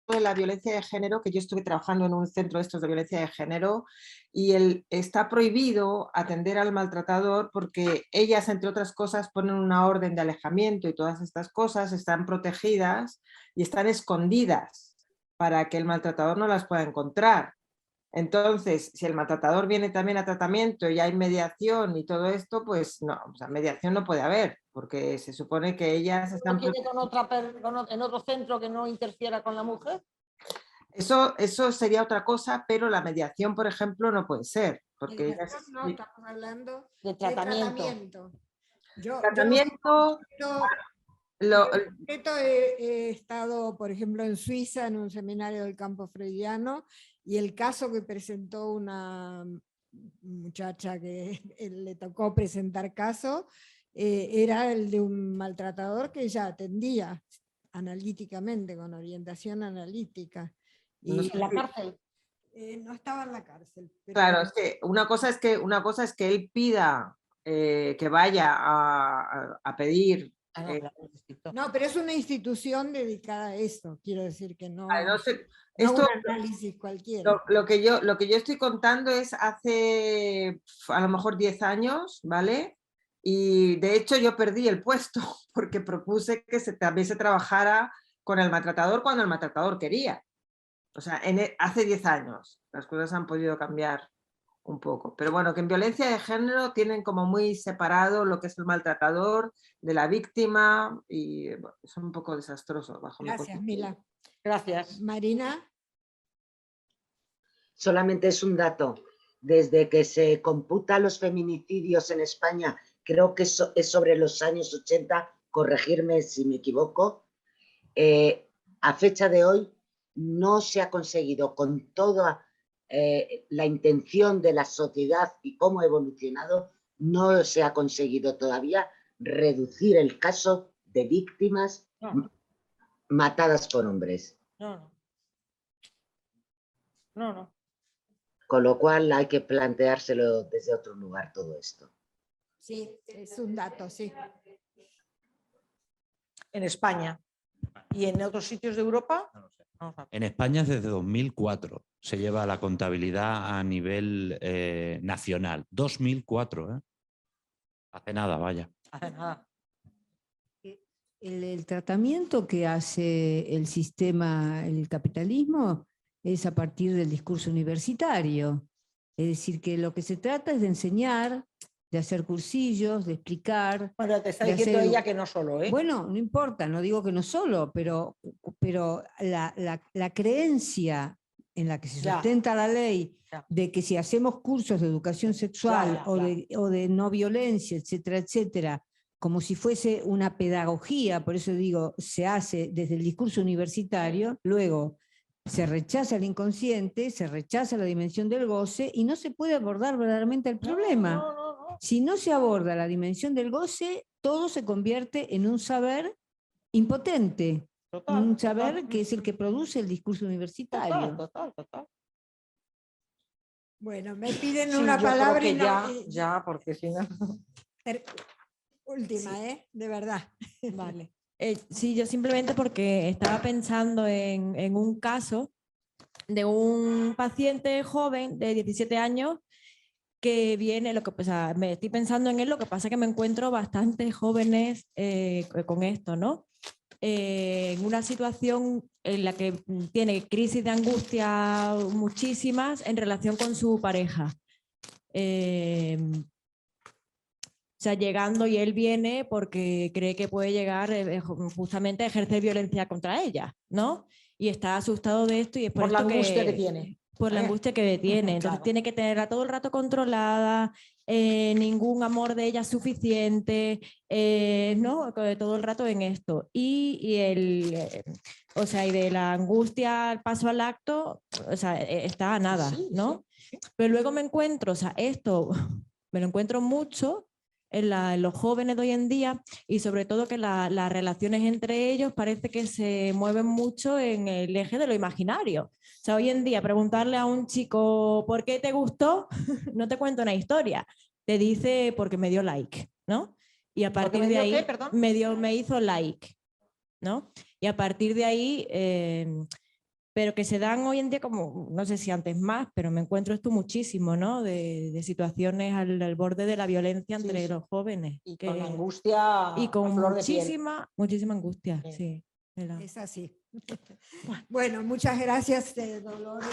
de la violencia de género, que yo estuve trabajando en un centro de estos de violencia de género y está prohibido atender al maltratador porque ellas, entre otras cosas, ponen una orden de alejamiento y todas estas cosas están protegidas y están escondidas para que el maltratador no las pueda encontrar. Entonces, si el maltratador viene también a tratamiento y hay mediación y todo esto, pues no, o sea, mediación no puede haber, porque se supone que ellas están... ¿No quiere en otro centro que no interfiera con la mujer? Eso sería otra cosa, pero la mediación, por ejemplo, no puede ser. Porque No, estamos hablando de tratamiento. Yo he estado, por ejemplo, en Suiza en un seminario del campo freudiano y el caso que presentó una muchacha que le tocó presentar caso era el de un maltratador que ella atendía analíticamente, con orientación analítica. ¿En la cárcel? No estaba en la cárcel. Pero... Claro, es que una cosa es que él pida que vaya a pedir... No, pero es una institución dedicada a eso, quiero decir que no, esto, un análisis cualquiera. Lo que yo estoy contando es hace a lo mejor 10 años, ¿vale? Y de hecho yo perdí el puesto porque propuse que también se trabajara con el maltratador cuando el maltratador quería. O sea, hace 10 años las cosas han podido cambiar un poco. Pero bueno, que en violencia de género tienen como muy separado lo que es el maltratador de la víctima y bueno, es un poco desastroso. Gracias, Mila. Gracias. Marina. Solamente es un dato. Desde que se computa los feminicidios en España, creo que es sobre los años 80, corregirme si me equivoco, a fecha de hoy no se ha conseguido con toda la intención de la sociedad y cómo ha evolucionado, no se ha conseguido todavía reducir el caso de víctimas matadas por hombres. No. Con lo cual hay que planteárselo desde otro lugar todo esto. Sí, es un dato, sí. En España. ¿Y en otros sitios de Europa? No lo sé. En España desde 2004 se lleva la contabilidad a nivel nacional. 2004, ¿eh? Hace nada, vaya. Hace nada. El tratamiento que hace el sistema, el capitalismo, es a partir del discurso universitario. Es decir, que lo que se trata es de enseñar, de hacer cursillos, de explicar. Bueno, te está de diciendo hacer- ella que no solo, ¿eh? Bueno, no importa, no digo que no solo, pero la creencia en la que se Ya. sustenta la ley Ya. de que si hacemos cursos de educación sexual Claro, o de no violencia, etcétera, etcétera, como si fuese una pedagogía, por eso digo, se hace desde el discurso universitario, luego se rechaza el inconsciente, se rechaza la dimensión del goce y no se puede abordar verdaderamente el problema. No. Si no se aborda la dimensión del goce, todo se convierte en un saber impotente, Total, un saber total. que es el que produce el discurso universitario. Total. Bueno, me piden Sí, una yo creo palabra que y no- ya, porque si no... Última, de verdad. Vale. Sí, yo simplemente porque estaba pensando en un caso de un paciente joven de 17 años que viene, me estoy pensando en él, lo que pasa es que me encuentro bastante jóvenes con esto, ¿no? En una situación en la que tiene crisis de angustia muchísimas en relación con su pareja. O sea, llegando y él viene porque cree que puede llegar justamente a ejercer violencia contra ella, ¿no? Y está asustado de esto y es Por la angustia que tiene. Por la angustia que tiene. Entonces Claro. tiene que tenerla todo el rato controlada, ningún amor de ella suficiente, ¿no? Todo el rato en esto. Y de la angustia al paso al acto, o sea, está a nada, Sí, ¿no? Pero luego me encuentro, o sea, esto me lo encuentro mucho en los jóvenes de hoy en día y sobre todo que las relaciones entre ellos parece que se mueven mucho en el eje de lo imaginario. O sea, hoy en día preguntarle a un chico ¿por qué te gustó? No te cuento una historia, te dice porque me dio like, ¿no? Y a partir de ahí me hizo like, ¿no? Y a partir de ahí... pero que se dan hoy en día como, no sé si antes más, pero me encuentro esto muchísimo, ¿no? De situaciones al borde de la violencia entre los jóvenes. Y con la angustia y con a flor de piel. muchísima angustia, sí. Es así. Bueno, muchas gracias, Dolores.